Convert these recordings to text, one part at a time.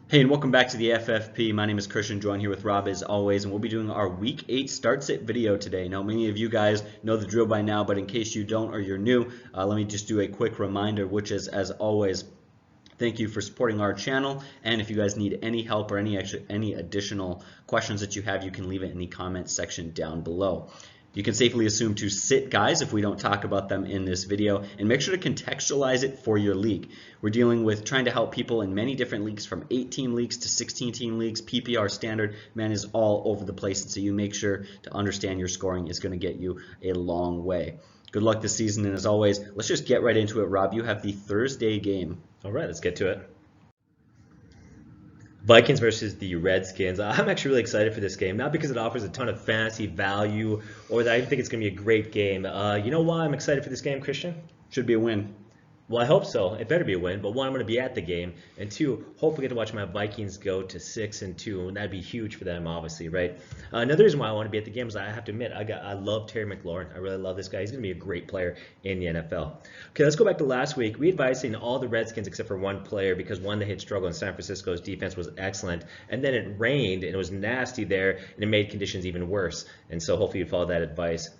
Hey, and welcome back to the FFP. My name is Christian, joined here with Rob as always, and we'll be doing our Week 8 Start Sit video today. Now, many of you guys know the drill by now, but in case you don't or you're new, let me just do a quick reminder, which is, as always, thank you for supporting our channel, and if you guys need any help or any additional questions that you have, you can leave it in the comment section down below. You can safely assume to sit guys if we don't talk about them in this video, and make sure to contextualize it for your league. We're dealing with trying to help people in many different leagues, from 8-team leagues to 16-team leagues. PPR standard, man, is all over the place, and so you make sure to understand your scoring is going to get you a long way. Good luck this season, and as always, let's just get right into it. Rob, you have the Thursday game. All right, let's get to it. Vikings versus the Redskins. I'm actually really excited for this game, not because it offers a ton of fantasy value or that I think it's going to be a great game. You know why I'm excited for this game, Christian? Should be a win. Well, I hope so. It better be a win. But one, I'm going to be at the game, and two, hopefully get to watch my Vikings go to 6-2, and that'd be huge for them, obviously, right? Another reason why I want to be at the game is I have to admit I love Terry McLaurin. I really love this guy. He's going to be a great player in the NFL. Okay, let's go back to last week. We advised seeing all the Redskins except for one player because one, they had struggled, and San Francisco's defense was excellent, and then it rained and it was nasty there, and it made conditions even worse. And so hopefully you follow that advice.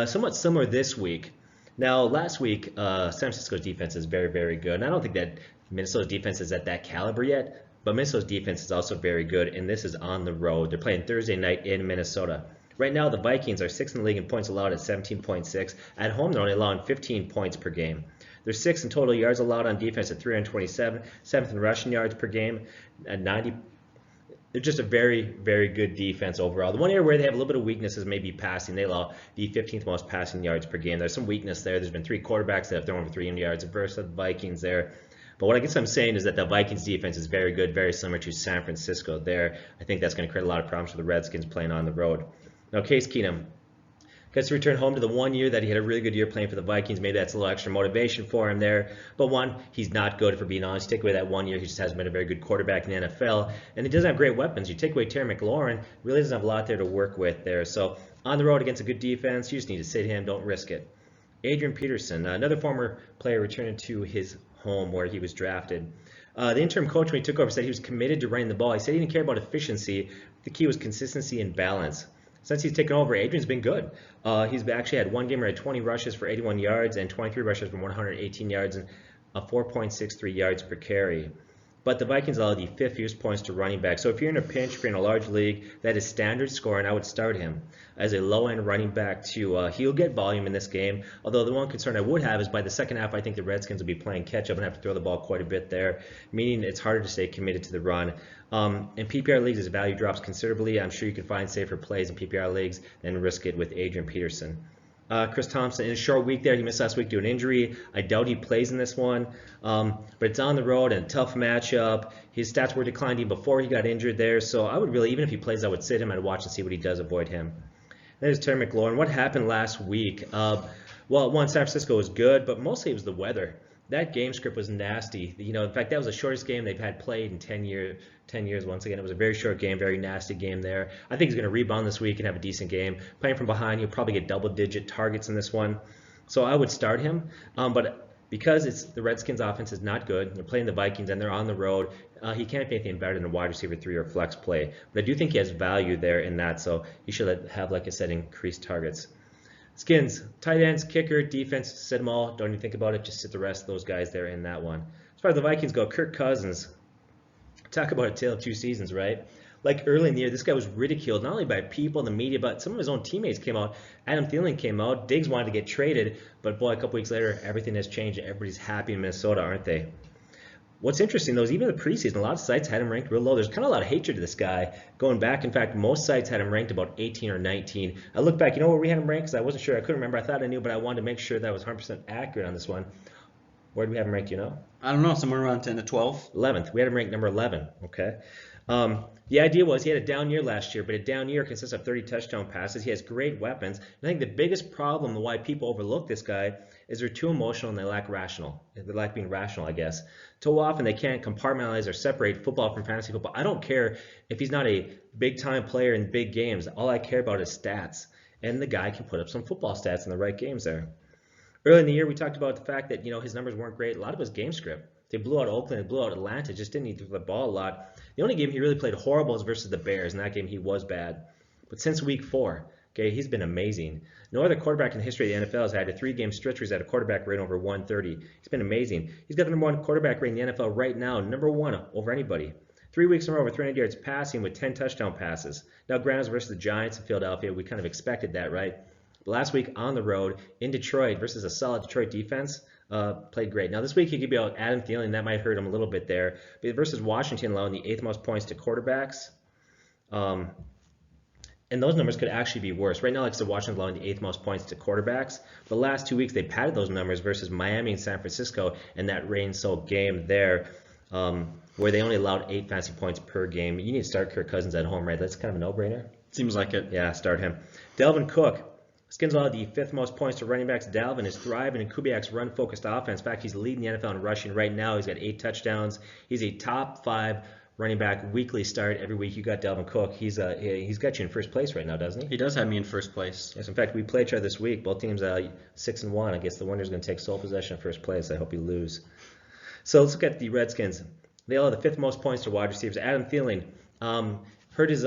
Somewhat similar this week. Now, last week, San Francisco's defense is very, very good. And I don't think that Minnesota's defense is at that caliber yet, but Minnesota's defense is also very good, and this is on the road. They're playing Thursday night in Minnesota. Right now, the Vikings are 6th in the league in points allowed at 17.6. At home, they're only allowing 15 points per game. They're 6th in total yards allowed on defense at 327, 7th in rushing yards per game at 90. They're just a very, very good defense overall. The one area where they have a little bit of weakness is maybe passing. They allow the 15th most passing yards per game. There's some weakness there. There's been 3 quarterbacks that have thrown over 300 yards versus the Vikings there. But what I guess I'm saying is that the Vikings defense is very good, very similar to San Francisco there. I think that's going to create a lot of problems for the Redskins playing on the road. Now, Case Keenum gets to return home to the one year that he had a really good year playing for the Vikings. Maybe that's a little extra motivation for him there. But one, he's not good, for being honest. Take away that 1 year, he just hasn't been a very good quarterback in the NFL. And he doesn't have great weapons. You take away Terry McLaurin, really doesn't have a lot there to work with there. So on the road against a good defense, you just need to sit him, don't risk it. Adrian Peterson, another former player returning to his home where he was drafted. The interim coach, when he took over, said he was committed to running the ball. He said he didn't care about efficiency. The key was consistency and balance. Since he's taken over, Adrian's been good. He's actually had one game where he had 20 rushes for 81 yards and 23 rushes for 118 yards and a 4.63 yards per carry. But the Vikings allow the 5th fewest points to running back. So if you're in a pinch, if you're in a large league, that is standard scoring, I would start him as a low-end running back too. He'll get volume in this game, although the one concern I would have is by the second half, I think the Redskins will be playing catch-up and have to throw the ball quite a bit there, meaning it's harder to stay committed to the run. In PPR leagues, his value drops considerably. I'm sure you can find safer plays in PPR leagues than risk it with Adrian Peterson. Chris Thompson, in a short week there, he missed last week due to an injury. I doubt he plays in this one, but it's on the road and a tough matchup. His stats were declining before he got injured there, so I would really, even if he plays, I would sit him and watch and see what he does, avoid him. There's Terry McLaurin. What happened last week? Well, one, San Francisco was good, but mostly it was the weather. That game script was nasty. You know, in fact, that was the shortest game they've had played in 10 years. Once again, it was a very short game, very nasty game there. I think he's going to rebound this week and have a decent game. Playing from behind, he'll probably get double-digit targets in this one. So I would start him. But because the Redskins' offense is not good, they're playing the Vikings and they're on the road, he can't be anything better than a wide receiver 3 or flex play. But I do think he has value there in that, so he should have, like I said, increased targets. Skins, tight ends, kicker, defense, sit them all. Don't even think about it. Just sit the rest of those guys there in that one. As far as the Vikings go, Kirk Cousins. Talk about a tale of 2 seasons, right? Like early in the year, this guy was ridiculed not only by people in the media, but some of his own teammates came out. Adam Thielen came out. Diggs wanted to get traded, but boy, a couple weeks later, everything has changed. Everybody's happy in Minnesota, aren't they? What's interesting, though, is even in the preseason, a lot of sites had him ranked real low. There's kind of a lot of hatred to this guy going back. In fact, most sites had him ranked about 18 or 19. I look back, you know where we had him ranked? Because I wasn't sure. I couldn't remember. I thought I knew, but I wanted to make sure that I was 100% accurate on this one. Where do we have him ranked, you know? I don't know, somewhere around 10 to 12. 11th. We had him ranked number 11, okay? The idea was he had a down year last year, but a down year consists of 30 touchdown passes. He has great weapons. And I think the biggest problem why people overlook this guy is they're too emotional and they lack being rational, I guess. Too often they can't compartmentalize or separate football from fantasy football. I don't care if he's not a big-time player in big games. All I care about is stats. And the guy can put up some football stats in the right games there. Early in the year, we talked about the fact that, his numbers weren't great. A lot of his game script. They blew out Oakland, they blew out Atlanta, just didn't need to throw the ball a lot. The only game he really played horrible was versus the Bears. In that game, he was bad. But since week 4, okay, he's been amazing. No other quarterback in the history of the NFL has had a 3-game stretch where he's had a quarterback rate over 130. He's been amazing. He's got the #1 quarterback rate in the NFL right now, #1 over anybody. 3 weeks in a row over 300 yards passing with 10 touchdown passes. Now, Grounds versus the Giants in Philadelphia, we kind of expected that, right? But last week on the road in Detroit versus a solid Detroit defense, played great. Now, this week he could be out Adam Thielen. That might hurt him a little bit there. But versus Washington, allowing the 8th most points to quarterbacks. And those numbers could actually be worse. Right now, like I said, Washington's allowing the 8th most points to quarterbacks. But the last 2 weeks, they padded those numbers versus Miami and San Francisco in that rain-soaked game there, where they only allowed 8 fantasy points per game. You need to start Kirk Cousins at home, right? That's kind of a no-brainer. Seems like it. Yeah, start him. Dalvin Cook. Skins allowed the 5th most points to running backs. Dalvin is thriving in Kubiak's run-focused offense. In fact, he's leading the NFL in rushing right now. He's got 8 touchdowns. He's a top 5 running back weekly start every week. You got Dalvin Cook. He's got you in first place right now, doesn't he? He does have me in first place. Yes, in fact, we played each other this week. Both teams 6-1. I guess the winner's going to take sole possession of first place. I hope you lose. So let's look at the Redskins. They allow the 5th most points to wide receivers. Adam Thielen hurt his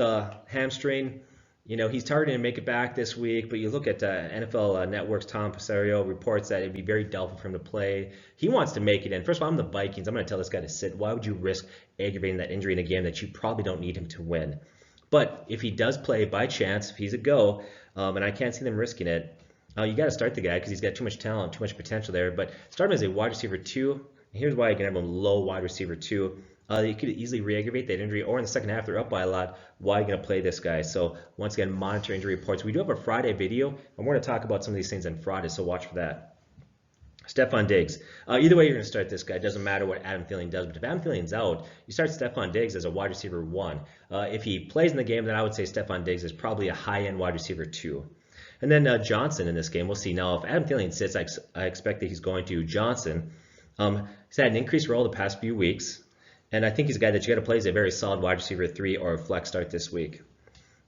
hamstring. You know, he's targeting to make it back this week, but you look at NFL Network's Tom Pesario reports that it'd be very doubtful for him to play. He wants to make it in. First of all, I'm the Vikings. I'm going to tell this guy to sit. Why would you risk aggravating that injury in a game that you probably don't need him to win? But if he does play by chance, if he's a go, and I can't see them risking it, you got to start the guy because he's got too much talent, too much potential there. But start him as a wide receiver 2. And here's why you can have him low wide receiver 2. You could easily re-aggravate that injury, or in the second half, they're up by a lot. Why are you going to play this guy? So once again, monitor injury reports. We do have a Friday video, and we're going to talk about some of these things on Friday, so watch for that. Stephon Diggs. Either way, you're going to start this guy. It doesn't matter what Adam Thielen does, but if Adam Thielen's out, you start Stephon Diggs as a wide receiver 1. If he plays in the game, then I would say Stephon Diggs is probably a high-end wide receiver 2. And then Johnson in this game, we'll see. Now, if Adam Thielen sits, I expect that he's going to. Johnson, he's had an increased role the past few weeks. And I think he's a guy that you got to play as a very solid wide receiver 3 or a flex start this week.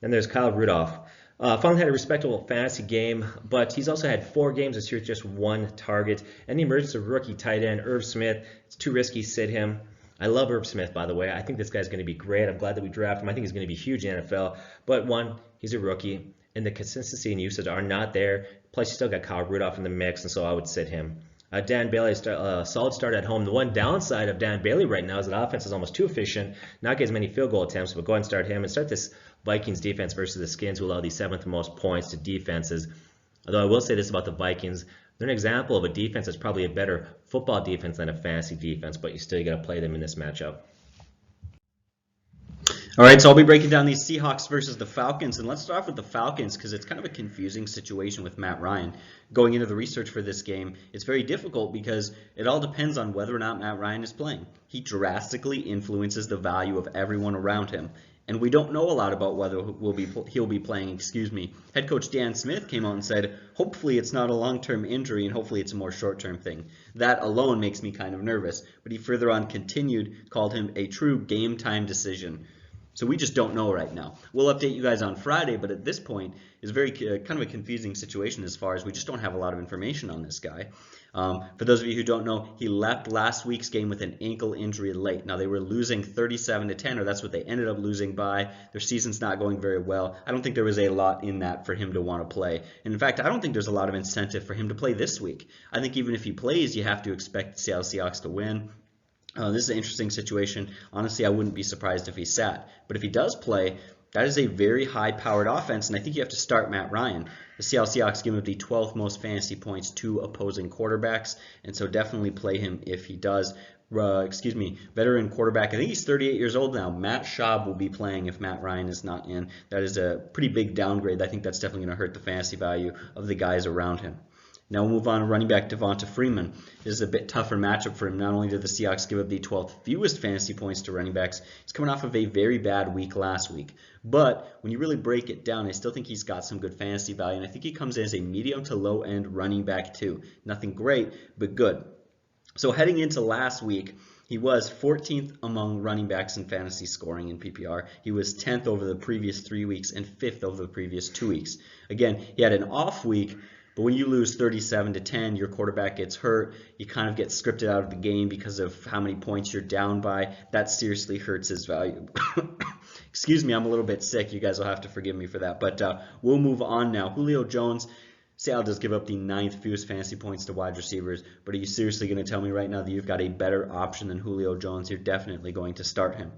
And there's Kyle Rudolph. Finally had a respectable fantasy game, but he's also had 4 games this year with just 1 target. And the emergence of rookie tight end Irv Smith, it's too risky, sit him. I love Irv Smith, by the way. I think this guy's going to be great. I'm glad that we drafted him. I think he's going to be huge in the NFL. But 1, he's a rookie, and the consistency and usage are not there. Plus, you still got Kyle Rudolph in the mix, and so I would sit him. Dan Bailey, solid start at home. The one downside of Dan Bailey right now is that offense is almost too efficient, not get as many field goal attempts, but go ahead and start him and start this Vikings defense versus the Skins, who allow the 7th most points to defenses. Although I will say this about the Vikings, they're an example of a defense that's probably a better football defense than a fantasy defense, but you still got to play them in this matchup. All right, so I'll be breaking down these Seahawks versus the Falcons, and let's start off with the Falcons because it's kind of a confusing situation with Matt Ryan. Going into the research for this game, it's very difficult because it all depends on whether or not Matt Ryan is playing. He drastically influences the value of everyone around him, and we don't know a lot about whether he'll be playing. Head coach Dan Smith came out and said, hopefully it's not a long-term injury and hopefully it's a more short-term thing. That alone makes me kind of nervous, but he further on called him a true game-time decision. So we just don't know right now. We'll update you guys on Friday, but at this point, it's very kind of a confusing situation as far as we just don't have a lot of information on this guy. For those of you who don't know, he left last week's game with an ankle injury late. Now, they were losing 37-10, or that's what they ended up losing by. Their season's not going very well. I don't think there was a lot in that for him to want to play. And in fact, I don't think there's a lot of incentive for him to play this week. I think even if he plays, you have to expect the Seattle Seahawks to win. This is an interesting situation. Honestly, I wouldn't be surprised if he sat. But if he does play, that is a very high-powered offense, and I think you have to start Matt Ryan. The Seattle Seahawks give him the 12th most fantasy points to opposing quarterbacks, and so definitely play him if he does. Veteran quarterback. I think he's 38 years old now. Matt Schaub will be playing if Matt Ryan is not in. That is a pretty big downgrade. I think that's definitely going to hurt the fantasy value of the guys around him. Now we'll move on to running back Devonta Freeman. This is a bit tougher matchup for him. Not only did the Seahawks give up the 12th fewest fantasy points to running backs, he's coming off of a very bad week last week. But when you really break it down, I still think he's got some good fantasy value, and I think he comes in as a medium to low end running back too. Nothing great, but good. So heading into last week, he was 14th among running backs in fantasy scoring in PPR. He was 10th over the previous 3 weeks and 5th over the previous 2 weeks. Again, he had an off week, But when you lose 37-10, your quarterback gets hurt, you kind of get scripted out of the game because of how many points you're down by. That seriously hurts his value. Excuse me, I'm a little bit sick. You guys will have to forgive me for that. But we'll move on now. Julio Jones. Seattle does give up the 9th fewest fantasy points to wide receivers, but are you seriously going to tell me right now that you've got a better option than Julio Jones? You're definitely going to start him,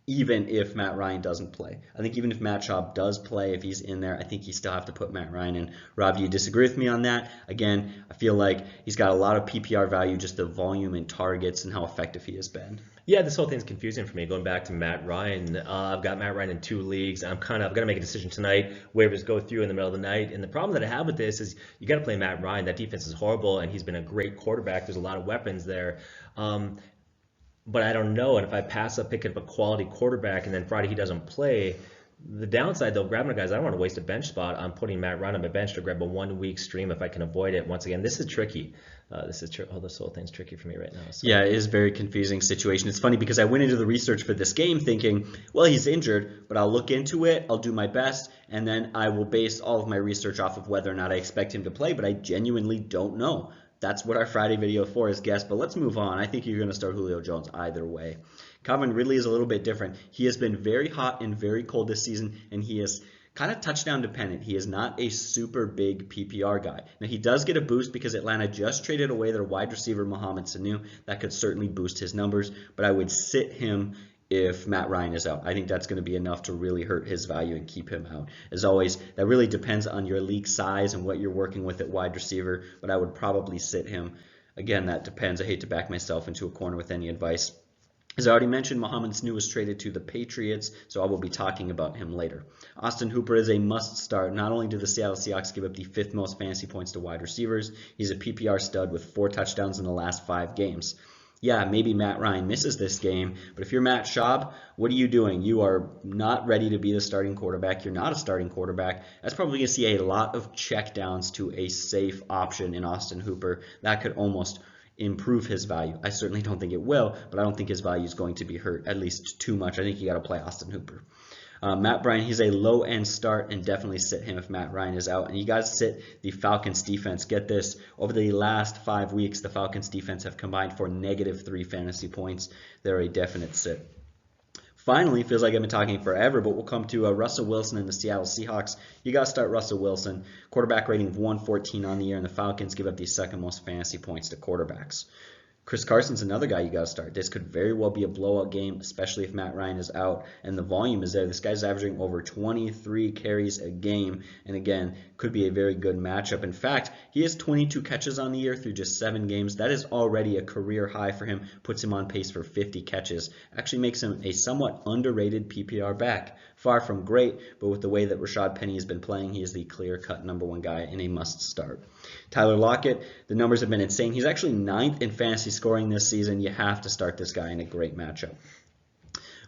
even if Matt Ryan doesn't play. I think even if Matt Schaub does play, if he's in there, I think you still have to put Matt Ryan in. Rob, do you disagree with me on that? Again, I feel like he's got a lot of PPR value, just the volume and targets and how effective he has been. Yeah, this whole thing's confusing for me. Going back to Matt Ryan, I've got Matt Ryan in 2 leagues. I'm going to make a decision tonight. Waivers go through in the middle of the night. And the problem that I have with this is you got to play Matt Ryan. That defense is horrible, and he's been a great quarterback. There's a lot of weapons there. But I don't know. And if I pass up picking up a quality quarterback and then Friday he doesn't play, the downside though, grabbing guys, I don't want to waste a bench spot on putting Matt Ryan on my bench to grab a 1-week stream if I can avoid it. Once again, this is tricky. This whole thing's tricky for me right now. So. Yeah, it is a very confusing situation. It's funny because I went into the research for this game thinking, well, he's injured, but I'll look into it, I'll do my best, and then I will base all of my research off of whether or not I expect him to play, but I genuinely don't know. That's what our Friday video for is guess, but let's move on. I think you're going to start Julio Jones either way. Calvin Ridley is a little bit different. He has been very hot and very cold this season, and he is kind of touchdown dependent. He is not a super big PPR guy. Now, he does get a boost because Atlanta just traded away their wide receiver, Mohamed Sanu. That could certainly boost his numbers, but I would sit him if Matt Ryan is out. I think that's going to be enough to really hurt his value and keep him out. As always, that really depends on your league size and what you're working with at wide receiver, but I would probably sit him. Again, that depends. I hate to back myself into a corner with any advice. As I already mentioned, Mohamed Sanu was traded to the Patriots, so I will be talking about him later. Austin Hooper is a must-start. Not only do the Seattle Seahawks give up the 5th most fantasy points to wide receivers, he's a PPR stud with 4 touchdowns in the last 5 games. Yeah, maybe Matt Ryan misses this game, but if you're Matt Schaub, what are you doing? You are not ready to be the starting quarterback. You're not a starting quarterback. That's probably going to see a lot of checkdowns to a safe option in Austin Hooper. That could almost improve his value. I certainly don't think it will, but I don't think his value is going to be hurt at least too much. I think you got to play Austin Hooper. Matt Ryan, he's a low-end start, and definitely sit him if Matt Ryan is out. And you guys sit the Falcons defense. Get this, over the last 5 weeks, the Falcons defense have combined for -3 fantasy points. They're a definite sit. Finally, feels like I've been talking forever, but we'll come to Russell Wilson and the Seattle Seahawks. You got to start Russell Wilson. Quarterback rating of 114 on the year, and the Falcons give up the 2nd most fantasy points to quarterbacks. Chris Carson's another guy you got to start. This could very well be a blowout game, especially if Matt Ryan is out and the volume is there. This guy's averaging over 23 carries a game, and again, could be a very good matchup. In fact, he has 22 catches on the year through just 7 games. That is already a career high for him, puts him on pace for 50 catches. Actually makes him a somewhat underrated PPR back. Far from great, but with the way that Rashad Penny has been playing, he is the clear-cut #1 guy and a must-start. Tyler Lockett, the numbers have been insane. He's actually 9th in fantasy scoring this season. You have to start this guy in a great matchup.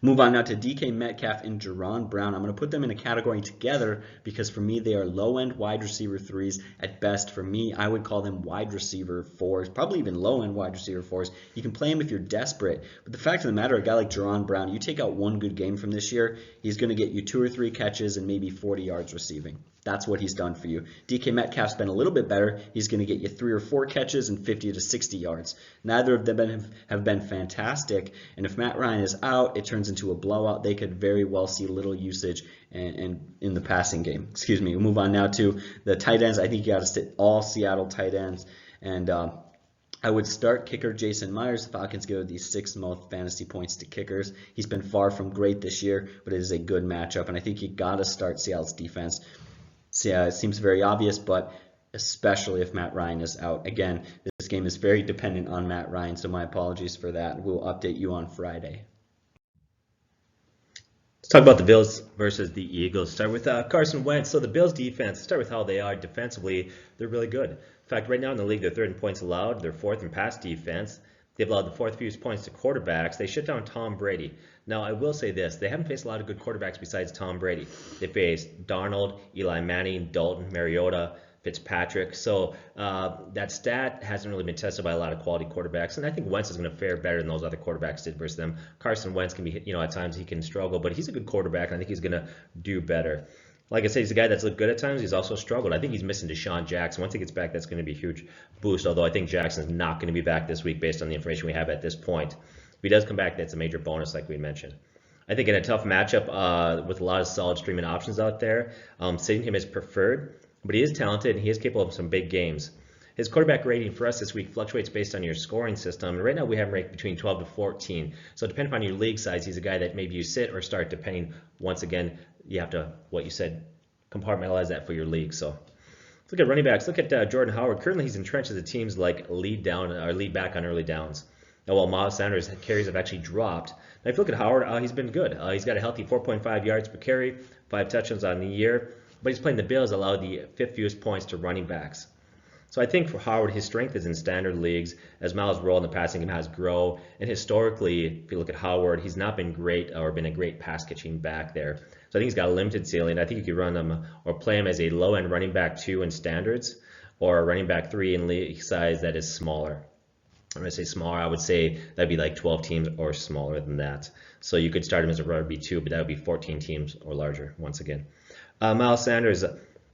Move on now to DK Metcalf and Jerron Brown. I'm going to put them in a category together because for me, they are low-end wide receiver 3s at best. For me, I would call them wide receiver 4s, probably even low-end wide receiver 4s. You can play them if you're desperate. But the fact of the matter, a guy like Jerron Brown, you take out one good game from this year, he's going to get you 2 or 3 catches and maybe 40 yards receiving. That's what he's done for you. DK Metcalf's been a little bit better. He's going to get you 3 or 4 catches and 50 to 60 yards. Neither of them have been fantastic. And if Matt Ryan is out, it turns into a blowout. They could very well see little usage and in the passing game. Excuse me. We'll move on now to the tight ends. I think you got to sit all Seattle tight ends. And I would start kicker Jason Myers. The Falcons give the 6th most fantasy points to kickers. He's been far from great this year, but it is a good matchup. And I think you got to start Seattle's defense. So yeah, it seems very obvious, but especially if Matt Ryan is out. Again, this game is very dependent on Matt Ryan, so my apologies for that. We'll update you on Friday. Let's talk about the Bills versus the Eagles. Start with Carson Wentz. So the Bills defense, start with how they are defensively. They're really good. In fact, right now in the league, they're 3rd in points allowed. They're 4th in pass defense. They've allowed the 4th fewest points to quarterbacks. They shut down Tom Brady. Now, I will say this. They haven't faced a lot of good quarterbacks besides Tom Brady. They faced Darnold, Eli Manning, Dalton, Mariota, Fitzpatrick. So that stat hasn't really been tested by a lot of quality quarterbacks. And I think Wentz is going to fare better than those other quarterbacks did versus them. Carson Wentz can be, at times he can struggle, but he's a good quarterback, and I think he's going to do better. Like I said, he's a guy that's looked good at times. He's also struggled. I think he's missing Deshaun Jackson. Once he gets back, that's going to be a huge boost, although I think Jackson's not going to be back this week based on the information we have at this point. If he does come back, that's a major bonus like we mentioned. I think in a tough matchup with a lot of solid streaming options out there, sitting him is preferred, but he is talented and he is capable of some big games. His quarterback rating for us this week fluctuates based on your scoring system. And right now we have him ranked between 12 to 14. So depending on your league size, he's a guy that maybe you sit or start depending, once again, you have to, what you said, compartmentalize that for your league. So let's look at running backs. Look at Jordan Howard. Currently he's entrenched as the team's like lead back on early downs. Now while Miles Sanders' carries have actually dropped. Now if you look at Howard, he's been good. He's got a healthy 4.5 yards per carry, 5 touchdowns on the year. But he's playing the Bills, allowed the 5th fewest points to running backs. So I think for Howard, his strength is in standard leagues as Miles' role in the passing game has grown. And historically, if you look at Howard, he's not been great or been a great pass catching back there. So I think he's got a limited ceiling. I think you could run him or play him as a low-end running back 2 in standards or a running back 3 in league size that is smaller. When I say smaller, I would say that'd be like 12 teams or smaller than that. So you could start him as a RB2, but that would be 14 teams or larger once again. Miles Sanders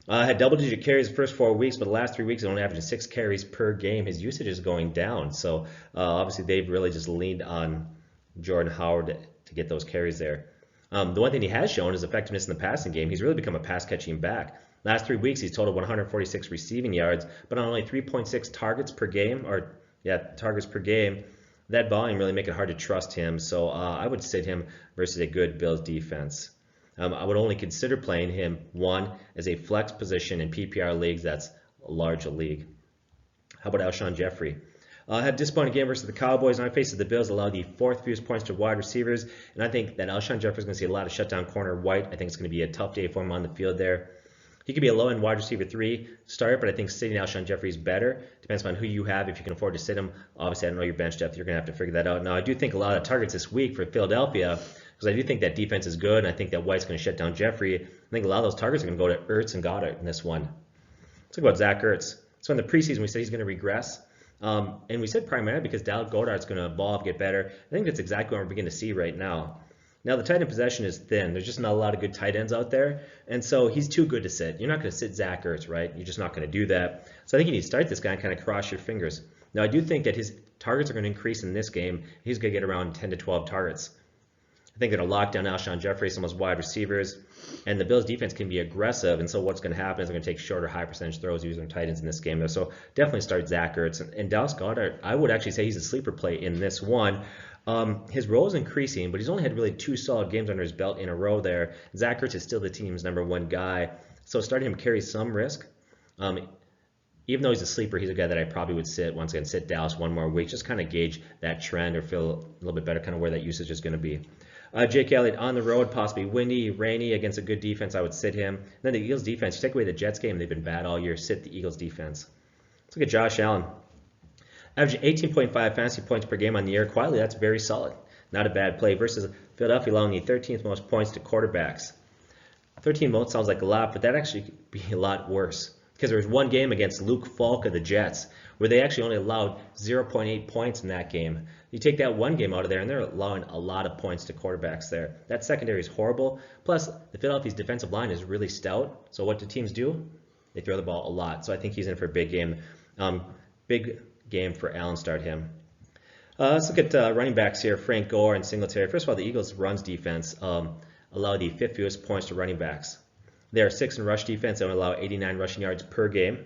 had double-digit carries the first 4 weeks, but the last 3 weeks, only averaging 6 carries per game. His usage is going down. So obviously, they've really just leaned on Jordan Howard to get those carries there. The one thing he has shown is effectiveness in the passing game. He's really become a pass-catching back. Last 3 weeks, he's totaled 146 receiving yards, but on only 3.6 targets per game, targets per game. That volume really make it hard to trust him. So I would sit him versus a good Bills defense. I would only consider playing him, 1, as a flex position in PPR leagues. That's a large league. How about Alshon Jeffrey? Had a disappointing game versus the Cowboys. On faces the Bills, allowed the 4th fewest points to wide receivers. And I think that Alshon Jeffrey is going to see a lot of shutdown corner White. I think it's going to be a tough day for him on the field there. He could be a low-end wide receiver 3 starter, but I think sitting Alshon Jeffrey is better. Depends on who you have. If you can afford to sit him, obviously I don't know your bench depth. You're going to have to figure that out. Now, I do think a lot of targets this week for Philadelphia, because I do think that defense is good, and I think that White's going to shut down Jeffrey. I think a lot of those targets are going to go to Ertz and Goddard in this one. Let's talk about Zach Ertz. So in the preseason, we said he's going to regress. And we said primarily because Dallas Goedert's going to evolve, get better. I think that's exactly what we're beginning to see right now. Now, the tight end possession is thin. There's just not a lot of good tight ends out there. And so he's too good to sit. You're not going to sit Zach Ertz, right? You're just not going to do that. So I think you need to start this guy and kind of cross your fingers. Now, I do think that his targets are going to increase in this game. He's going to get around 10 to 12 targets. I think they're going to lock down Alshon Jeffrey, some of those wide receivers. And the Bills' defense can be aggressive. And so what's going to happen is they're going to take shorter, high-percentage throws using tight ends in this game. So definitely start Zach Ertz. And Dallas Goedert, I would actually say he's a sleeper play in this one. His role is increasing, but he's only had really 2 solid games under his belt in a row there. Zach Ertz is still the team's #1 guy. So starting him carries some risk. Even though he's a sleeper, he's a guy that I probably would sit, once again, sit Dallas 1 more week, just kind of gauge that trend or feel a little bit better kind of where that usage is going to be. Jake Elliott on the road, possibly windy, rainy, against a good defense, I would sit him. And then the Eagles defense, you take away the Jets game, they've been bad all year, sit the Eagles defense. Let's look at Josh Allen. Averaging 18.5 fantasy points per game on the year. Quietly, that's very solid. Not a bad play versus Philadelphia, allowing the 13th most points to quarterbacks. 13 most sounds like a lot, but that actually could be a lot worse. Because there was one game against Luke Falk of the Jets where they actually only allowed 0.8 points in that game. You take that one game out of there, and they're allowing a lot of points to quarterbacks there. That secondary is horrible. Plus, the Philadelphia's defensive line is really stout. So what do teams do? They throw the ball a lot. So I think he's in for a big game. Big game for Allen, start him. Let's look at running backs here, Frank Gore and Singletary. First of all, the Eagles' runs defense allow the 5th fewest points to running backs. They are 6th in rush defense and allow 89 rushing yards per game.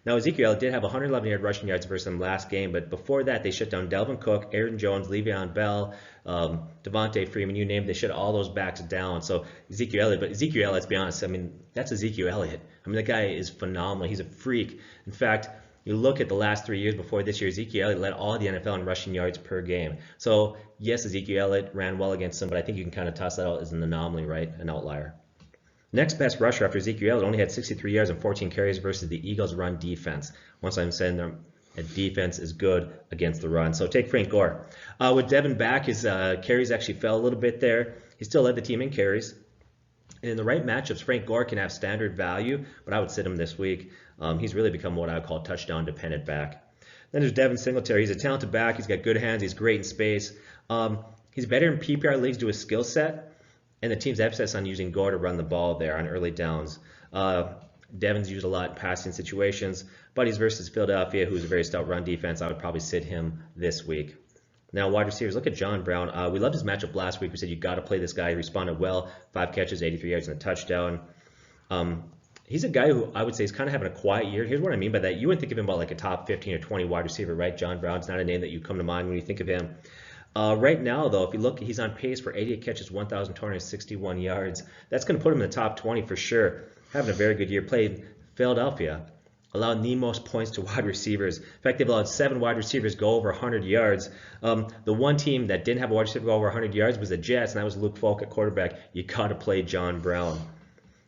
Now, Ezekiel did have 111 rushing yards versus them last game, but before that, they shut down Delvin Cook, Aaron Jones, Le'Veon Bell, Devontae Freeman, you name it. They shut all those backs down. So Ezekiel Elliott, but Ezekiel Elliott, let's be honest, I mean, that's Ezekiel Elliott. I mean, that guy is phenomenal. He's a freak. In fact, you look at the last 3 years before this year, Ezekiel Elliott led all the NFL in rushing yards per game. So, yes, Ezekiel Elliott ran well against him, but I think you can kind of toss that out as an anomaly, right? An outlier. Next best rusher after Ezekiel Elliott only had 63 yards and 14 carries versus the Eagles' run defense. Once I'm saying their defense is good against the run. So take Frank Gore. With Devin back, his carries actually fell a little bit there. He still led the team in carries. In the right matchups, Frank Gore can have standard value, but I would sit him this week. He's really become what I would call touchdown-dependent back. Then there's Devin Singletary. He's a talented back. He's got good hands. He's great in space. He's better in PPR leagues due to his skill set. and the team's emphasis on using Gore to run the ball there on early downs. Devin's used a lot in passing situations, but he's versus Philadelphia, who's a very stout run defense. I would probably sit him this week. Now, wide receivers, look at John Brown. We loved his matchup last week. We said you got to play this guy. He responded well, 5 catches, 83 yards, and a touchdown. He's a guy who I would say is kind of having a quiet year. Here's what I mean by that. You wouldn't think of him about like a top 15 or 20 wide receiver, right? John Brown's not a name that you come to mind when you think of him. Right now, though, if you look, he's on pace for 88 catches, 1,261 yards. That's going to put him in the top 20 for sure. Having a very good year. Played Philadelphia, allowed the most points to wide receivers. In fact, they've allowed 7 wide receivers go over 100 yards. The one team that didn't have a wide receiver go over 100 yards was the Jets, and that was Luke Falk at quarterback. You got to play John Brown.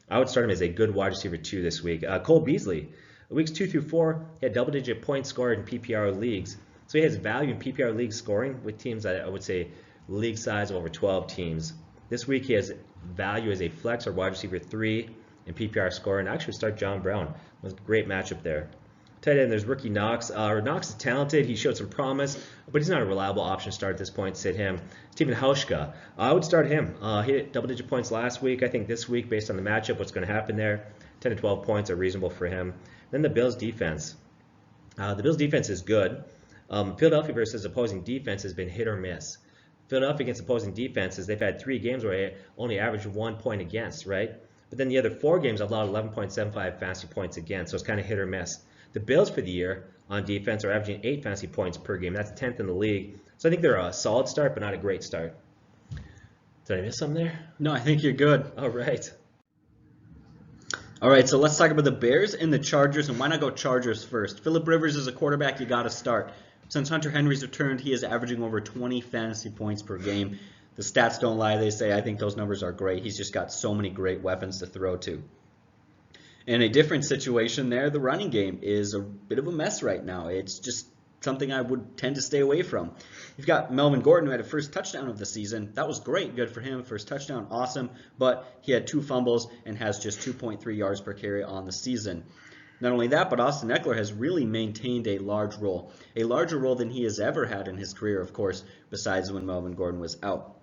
I would start him as a good wide receiver 2 this week. Cole Beasley, weeks 2 through 4, he had double-digit points scored in PPR leagues. So he has value in PPR league scoring with teams that I would say league size of over 12 teams. This week he has value as a flex or wide receiver 3 in PPR scoring. Actually start John Brown. It was a great matchup there. Tight end, there's rookie Knox. Knox is talented. He showed some promise, but he's not a reliable option to start at this point. Sit him. Steven Hauschka, I would start him. He hit double-digit points last week. I think this week, based on the matchup, what's going to happen there, 10 to 12 points are reasonable for him. Then the Bills' defense. The Bills' defense is good. Philadelphia versus opposing defense has been hit or miss. Philadelphia against opposing defenses, they've had 3 games where they only averaged 1 point against, right? But then the other 4 games have allowed 11.75 fantasy points against, so it's kind of hit or miss. The Bills for the year on defense are averaging 8 fantasy points per game. That's 10th in the league. So I think they're a solid start, but not a great start. Did I miss something there? No, I think you're good. All right. All right, so let's talk about the Bears and the Chargers, and why not go Chargers first? Phillip Rivers is a quarterback you got to start. Since Hunter Henry's returned, he is averaging over 20 fantasy points per game. The stats don't lie, they say. I think those numbers are great. He's just got so many great weapons to throw to. In a different situation there, the running game is a bit of a mess right now. It's just something I would tend to stay away from. You've got Melvin Gordon, who had a first touchdown of the season. That was great, good for him. First touchdown, awesome. But he had 2 fumbles and has just 2.3 yards per carry on the season. Not only that, but Austin Eckler has really maintained a large role. A larger role than he has ever had in his career, of course, besides when Melvin Gordon was out.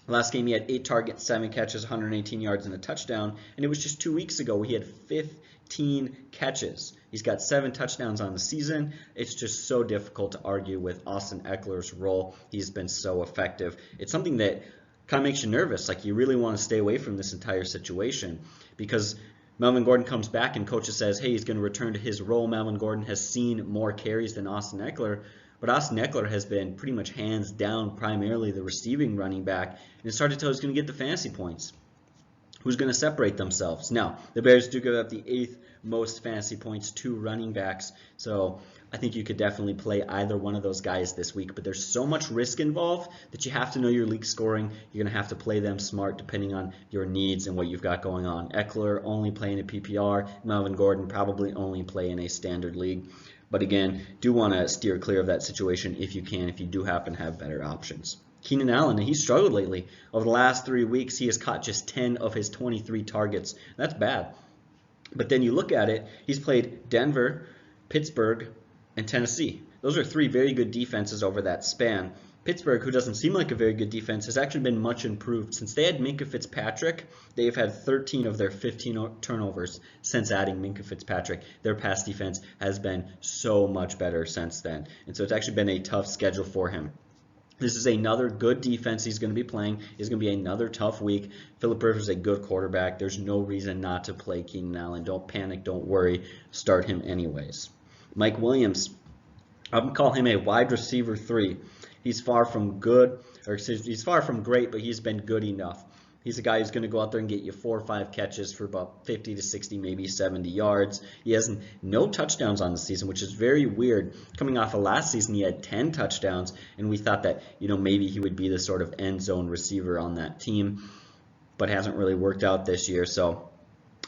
Last game he had 8 targets, 7 catches, 118 yards, and a touchdown. And it was just 2 weeks ago he had 15 catches. He's got 7 touchdowns on the season. It's just so difficult to argue with Austin Eckler's role. He's been so effective. It's something that kind of makes you nervous. Like, you really want to stay away from this entire situation because Melvin Gordon comes back and coaches says, hey, he's going to return to his role. Melvin Gordon has seen more carries than Austin Eckler. But Austin Eckler has been pretty much hands down primarily the receiving running back. And it's hard to tell who's going to get the fantasy points. Who's going to separate themselves? Now, the Bears do give up the 8th most fantasy points to running backs. So I think you could definitely play either one of those guys this week. But there's so much risk involved that you have to know your league scoring. You're going to have to play them smart depending on your needs and what you've got going on. Eckler only playing a PPR. Melvin Gordon probably only play in a standard league. But again, do want to steer clear of that situation if you can, if you do happen to have better options. Keenan Allen, he's struggled lately. Over the last 3 weeks, he has caught just 10 of his 23 targets. That's bad. But then you look at it, he's played Denver, Pittsburgh, and Tennessee. Those are 3 very good defenses over that span. Pittsburgh, who doesn't seem like a very good defense, has actually been much improved. Since they had Minkah Fitzpatrick, they've had 13 of their 15 turnovers since adding Minkah Fitzpatrick. Their pass defense has been so much better since then. And so it's actually been a tough schedule for him. This is another good defense he's going to be playing. It's going to be another tough week. Phillip Rivers is a good quarterback. There's no reason not to play Keenan Allen. Don't panic. Don't worry. Start him anyways. Mike Williams, I would call him a wide receiver 3. He's far from good, or he's far from great, but he's been good enough. He's a guy who's going to go out there and get you 4 or 5 catches for about 50 to 60, maybe 70 yards. He has no touchdowns on the season, which is very weird. Coming off of last season, he had 10 touchdowns, and we thought that maybe he would be the sort of end zone receiver on that team, but hasn't really worked out this year. So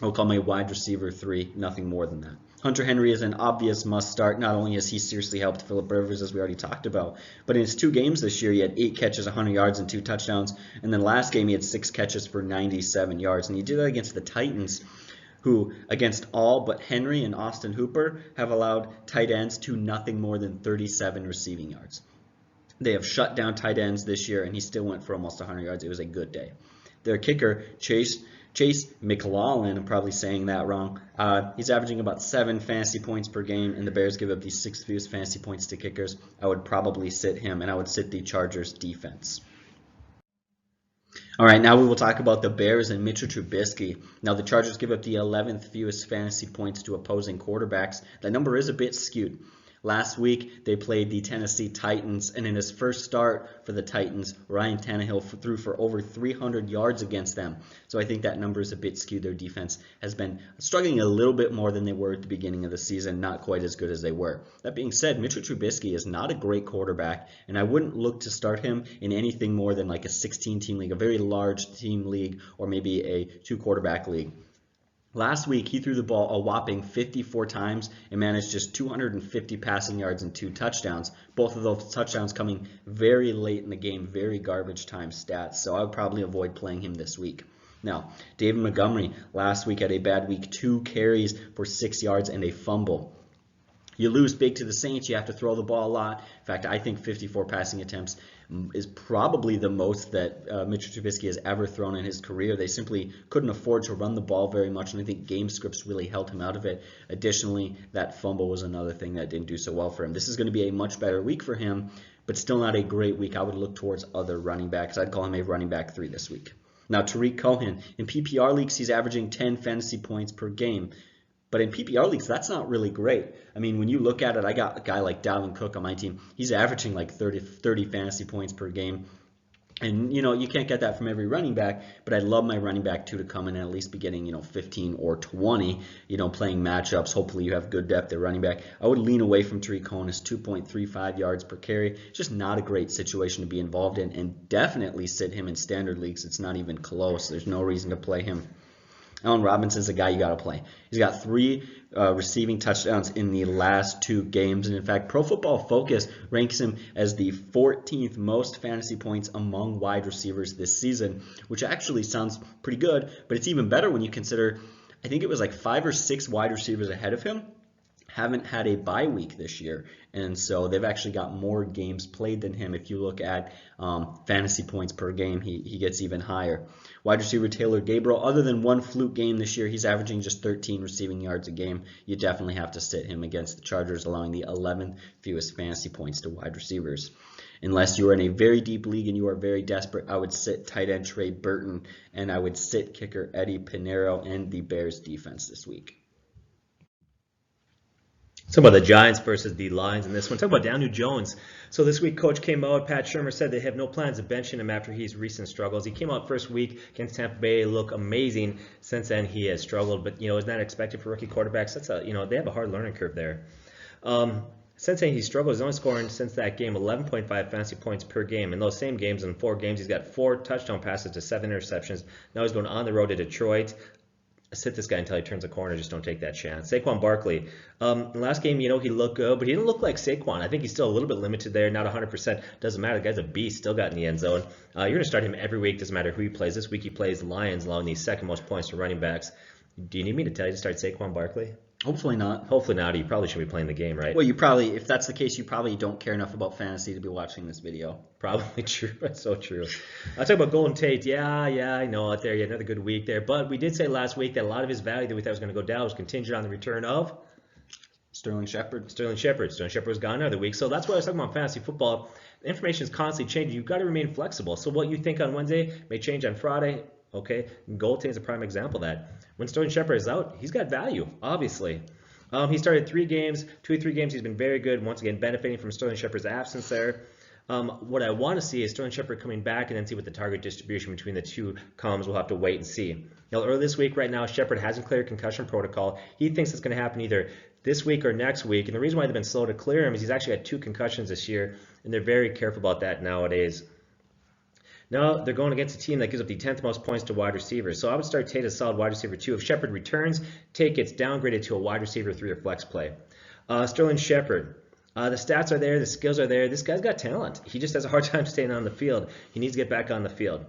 I'll call him a wide receiver 3, nothing more than that. Hunter Henry is an obvious must start. Not only has he seriously helped Phillip Rivers, as we already talked about, but in his 2 games this year, he had 8 catches, 100 yards, and 2 touchdowns. And then last game, he had 6 catches for 97 yards. And he did that against the Titans, who, against all but Henry and Austin Hooper, have allowed tight ends to nothing more than 37 receiving yards. They have shut down tight ends this year, and he still went for almost 100 yards. It was a good day. Their kicker, Chase McLaughlin, I'm probably saying that wrong. He's averaging about 7 fantasy points per game, and the Bears give up the 6th fewest fantasy points to kickers. I would probably sit him, and I would sit the Chargers defense. All right, now we will talk about the Bears and Mitchell Trubisky. Now, the Chargers give up the 11th fewest fantasy points to opposing quarterbacks. That number is a bit skewed. Last week, they played the Tennessee Titans, and in his first start for the Titans, Ryan Tannehill threw for over 300 yards against them. So I think that number is a bit skewed. Their defense has been struggling a little bit more than they were at the beginning of the season, not quite as good as they were. That being said, Mitchell Trubisky is not a great quarterback, and I wouldn't look to start him in anything more than like a 16-team league, a very large team league, or maybe a 2-quarterback league. Last week, he threw the ball a whopping 54 times and managed just 250 passing yards and 2 touchdowns. Both of those touchdowns coming very late in the game, very garbage time stats. So I would probably avoid playing him this week. Now, David Montgomery last week had a bad week, 2 carries for 6 yards and a fumble. You lose big to the Saints, you have to throw the ball a lot. In fact, I think 54 passing attempts is probably the most that Mitchell Trubisky has ever thrown in his career. They simply couldn't afford to run the ball very much, and I think game scripts really held him out of it. Additionally, that fumble was another thing that didn't do so well for him. This is going to be a much better week for him, but still not a great week. I would look towards other running backs. I'd call him a running back 3 this week. Now, Tariq Cohen. In PPR leagues, he's averaging 10 fantasy points per game. But in PPR leagues, that's not really great. I mean, when you look at it, I got a guy like Dalvin Cook on my team. He's averaging like 30 fantasy points per game. And, you can't get that from every running back, but I'd love my running back 2 to come in and at least be getting, 15 or 20, playing matchups. Hopefully you have good depth at running back. I would lean away from Tariq Cohen. His 2.35 yards per carry. It's just not a great situation to be involved in, and definitely sit him in standard leagues. It's not even close. There's no reason to play him. Allen Robinson's a guy you got to play. He's got 3 receiving touchdowns in the last 2 games. And in fact, Pro Football Focus ranks him as the 14th most fantasy points among wide receivers this season, which actually sounds pretty good. But it's even better when you consider, I think it was like 5 or 6 wide receivers ahead of him haven't had a bye week this year, and so they've actually got more games played than him. If you look at fantasy points per game, he gets even higher. Wide receiver Taylor Gabriel, other than 1 fluke game this year, he's averaging just 13 receiving yards a game. You definitely have to sit him against the Chargers, allowing the 11th fewest fantasy points to wide receivers. Unless you are in a very deep league and you are very desperate, I would sit tight end Trey Burton, and I would sit kicker Eddie Pinheiro and the Bears defense this week. Talk about the Giants versus the Lions in this one. Talk about Daniel Jones. So this week, coach came out. Pat Shurmur said they have no plans of benching him after his recent struggles. He came out first week against Tampa Bay, looked amazing. Since then, he has struggled, but isn't that expected for rookie quarterbacks? That's they have a hard learning curve there. Since then, he struggled. He's only scoring since that game 11.5 fantasy points per game. In those same games, in 4 games, he's got 4 touchdown passes to 7 interceptions. Now he's going on the road to Detroit. Sit this guy until he turns a corner. Just don't take that chance. Saquon Barkley. Last game, he looked good, but he didn't look like Saquon. I think he's still a little bit limited there, not 100%. Doesn't matter. The guy's a beast. Still got in the end zone. You're going to start him every week. Doesn't matter who he plays. This week he plays Lions, allowing the 2nd most points to running backs. Do you need me to tell you to start Saquon Barkley? Hopefully not. Hopefully not. You probably should be playing the game, right? Well, if that's the case, you probably don't care enough about fantasy to be watching this video. Probably true. That's so true. I'll talk about Golden Tate. Yeah, I know out there. He had another good week there. But we did say last week that a lot of his value that we thought was going to go down was contingent on the return of Sterling Shepard. Sterling Shepard was gone another week. So that's why I was talking about fantasy football. The information is constantly changing. You've got to remain flexible. So what you think on Wednesday may change on Friday. Okay, Golden Tate is a prime example of that. When Sterling Shepard is out, he's got value, obviously. He started 3 games, 2 or 3 games. He's been very good. Once again, benefiting from Sterling Shepard's absence there. What I want to see is Sterling Shepard coming back and then see what the target distribution between the 2 comes. We'll have to wait and see. Now, early this week, right now, Shepard hasn't cleared concussion protocol. He thinks it's going to happen either this week or next week. And the reason why they've been slow to clear him is he's actually had 2 concussions this year, and they're very careful about that nowadays. Now they're going against a team that gives up the 10th most points to wide receivers. So I would start Tate as a solid wide receiver 2. If Shepard returns, Tate gets downgraded to a wide receiver 3 or flex play. Sterling Shepard. The stats are there. The skills are there. This guy's got talent. He just has a hard time staying on the field. He needs to get back on the field.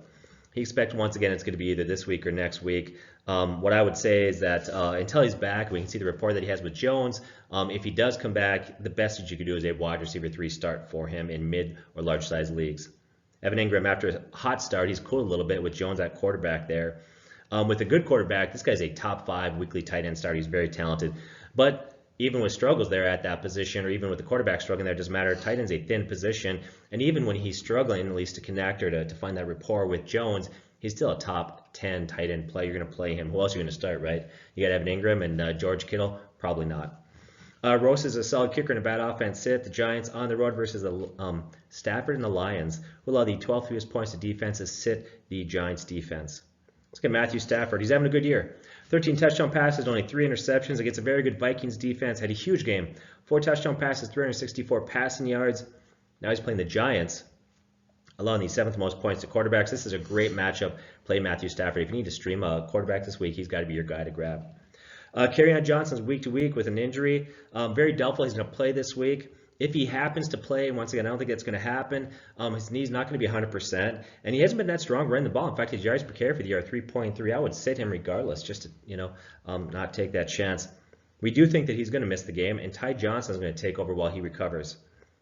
He expects, once again, it's going to be either this week or next week. What I would say is that until he's back, we can see the rapport that he has with Jones. If he does come back, the best that you could do is a wide receiver 3 start for him in mid or large size leagues. Evan Ingram, after a hot start, he's cooled a little bit with Jones at quarterback there. With a good quarterback, this guy's a top 5 weekly tight end starter. He's very talented. But even with struggles there at that position, or even with the quarterback struggling there, it doesn't matter. Tight end's a thin position. And even when he's struggling, at least to connect or to find that rapport with Jones, he's still a top 10 tight end play. You're going to play him. Who else are you going to start, right? You got Evan Ingram and George Kittle? Probably not. Rose is a solid kicker in a bad offense. Sit the Giants on the road versus the Stafford and the Lions, who allow the 12th fewest points to defenses. Sit the Giants defense. Let's get Matthew Stafford. He's having a good year. 13 touchdown passes, only 3 interceptions against a very good Vikings defense. Had a huge game. 4 touchdown passes, 364 passing yards. Now he's playing the Giants, allowing the 7th most points to quarterbacks. This is a great matchup. Play Matthew Stafford. If you need to stream a quarterback this week, he's got to be your guy to grab. Kerryon Johnson's week to week with an injury. Very doubtful he's going to play this week. If he happens to play, once again, I don't think that's going to happen. His knee's not going to be 100%, and he hasn't been that strong running the ball. In fact, his yards per carry for the year are 3.3. I would sit him regardless, just to not take that chance. We do think that he's going to miss the game, and Ty Johnson is going to take over while he recovers.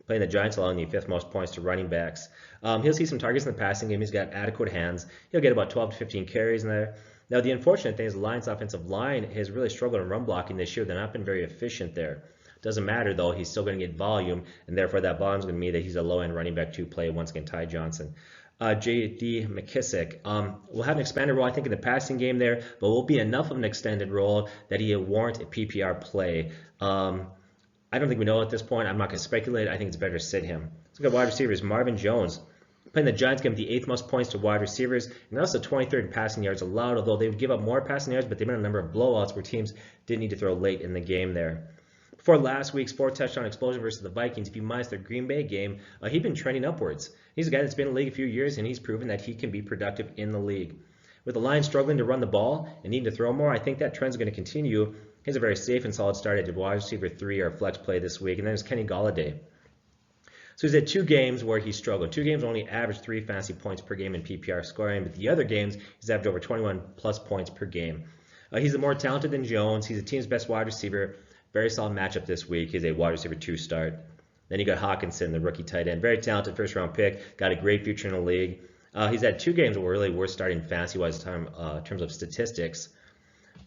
Playing the Giants, allowing the 5th most points to running backs. He'll see some targets in the passing game. He's got adequate hands. He'll get about 12 to 15 carries in there. Now, the unfortunate thing is the Lions' offensive line has really struggled in run blocking this year. They've not been very efficient there. Doesn't matter, though. He's still going to get volume, and therefore that volume is going to mean that he's a low-end running back to play once again, Ty Johnson. J.D. McKissick will have an expanded role, I think, in the passing game there, but will be enough of an extended role that he will warrant a PPR play. I don't think we know at this point. I'm not going to speculate. I think it's better to sit him. Let's look at wide receivers. Marvin Jones. Playing the Giants, give him the 8th most points to wide receivers, and also 23rd in passing yards allowed, although they would give up more passing yards, but they've been a number of blowouts where teams didn't need to throw late in the game there. Before last week's 4 touchdown explosion versus the Vikings, if you minus their Green Bay game, he'd been trending upwards. He's a guy that's been in the league a few years, and he's proven that he can be productive in the league. With the Lions struggling to run the ball and needing to throw more, I think that trend's going to continue. He's a very safe and solid start at wide receiver 3 or flex play this week, and then there's Kenny Golladay. So he's had 2 games where he struggled. 2 games only averaged 3 fantasy points per game in PPR scoring, but the other games he's averaged over 21 plus points per game. He's more talented than Jones. He's the team's best wide receiver. Very solid matchup this week. He's a wide receiver 2 start. Then you got Hawkinson, the rookie tight end. Very talented first-round pick. Got a great future in the league. He's had 2 games that were really worth starting fantasy-wise in terms of statistics.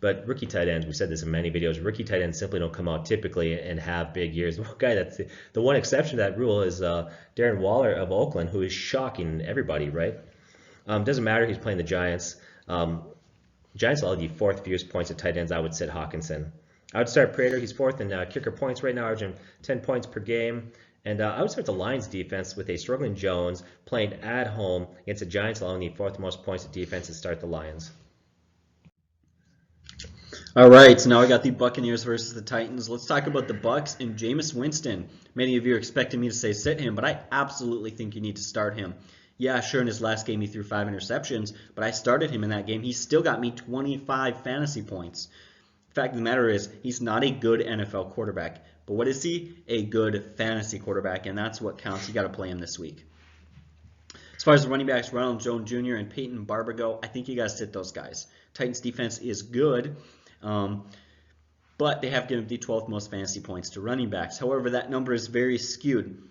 But rookie tight ends, we said this in many videos, rookie tight ends simply don't come out typically and have big years. The one guy that's the one exception to that rule is Darren Waller of Oakland, who is shocking everybody, right? Doesn't matter. He's playing the Giants. Giants allow the 4th fewest points at tight ends. I would sit Hawkinson. I would start Prater. He's 4th in kicker points right now, averaging 10 points per game. And I would start the Lions defense with a struggling Jones playing at home against the Giants, allowing the 4th most points at defense to start the Lions. All right, so now we got the Buccaneers versus the Titans. Let's talk about the Bucs and Jameis Winston. Many of you are expecting me to say sit him, but I absolutely think you need to start him. Yeah, sure, in his last game he threw 5 interceptions, but I started him in that game. He still got me 25 fantasy points. The fact of the matter is, he's not a good NFL quarterback. But what is he? A good fantasy quarterback, and that's what counts. You got to play him this week. As far as the running backs, Ronald Jones Jr. and Peyton Barber go, I think you got to sit those guys. Titans defense is good. But they have given the 12th most fantasy points to running backs. However, that number is very skewed.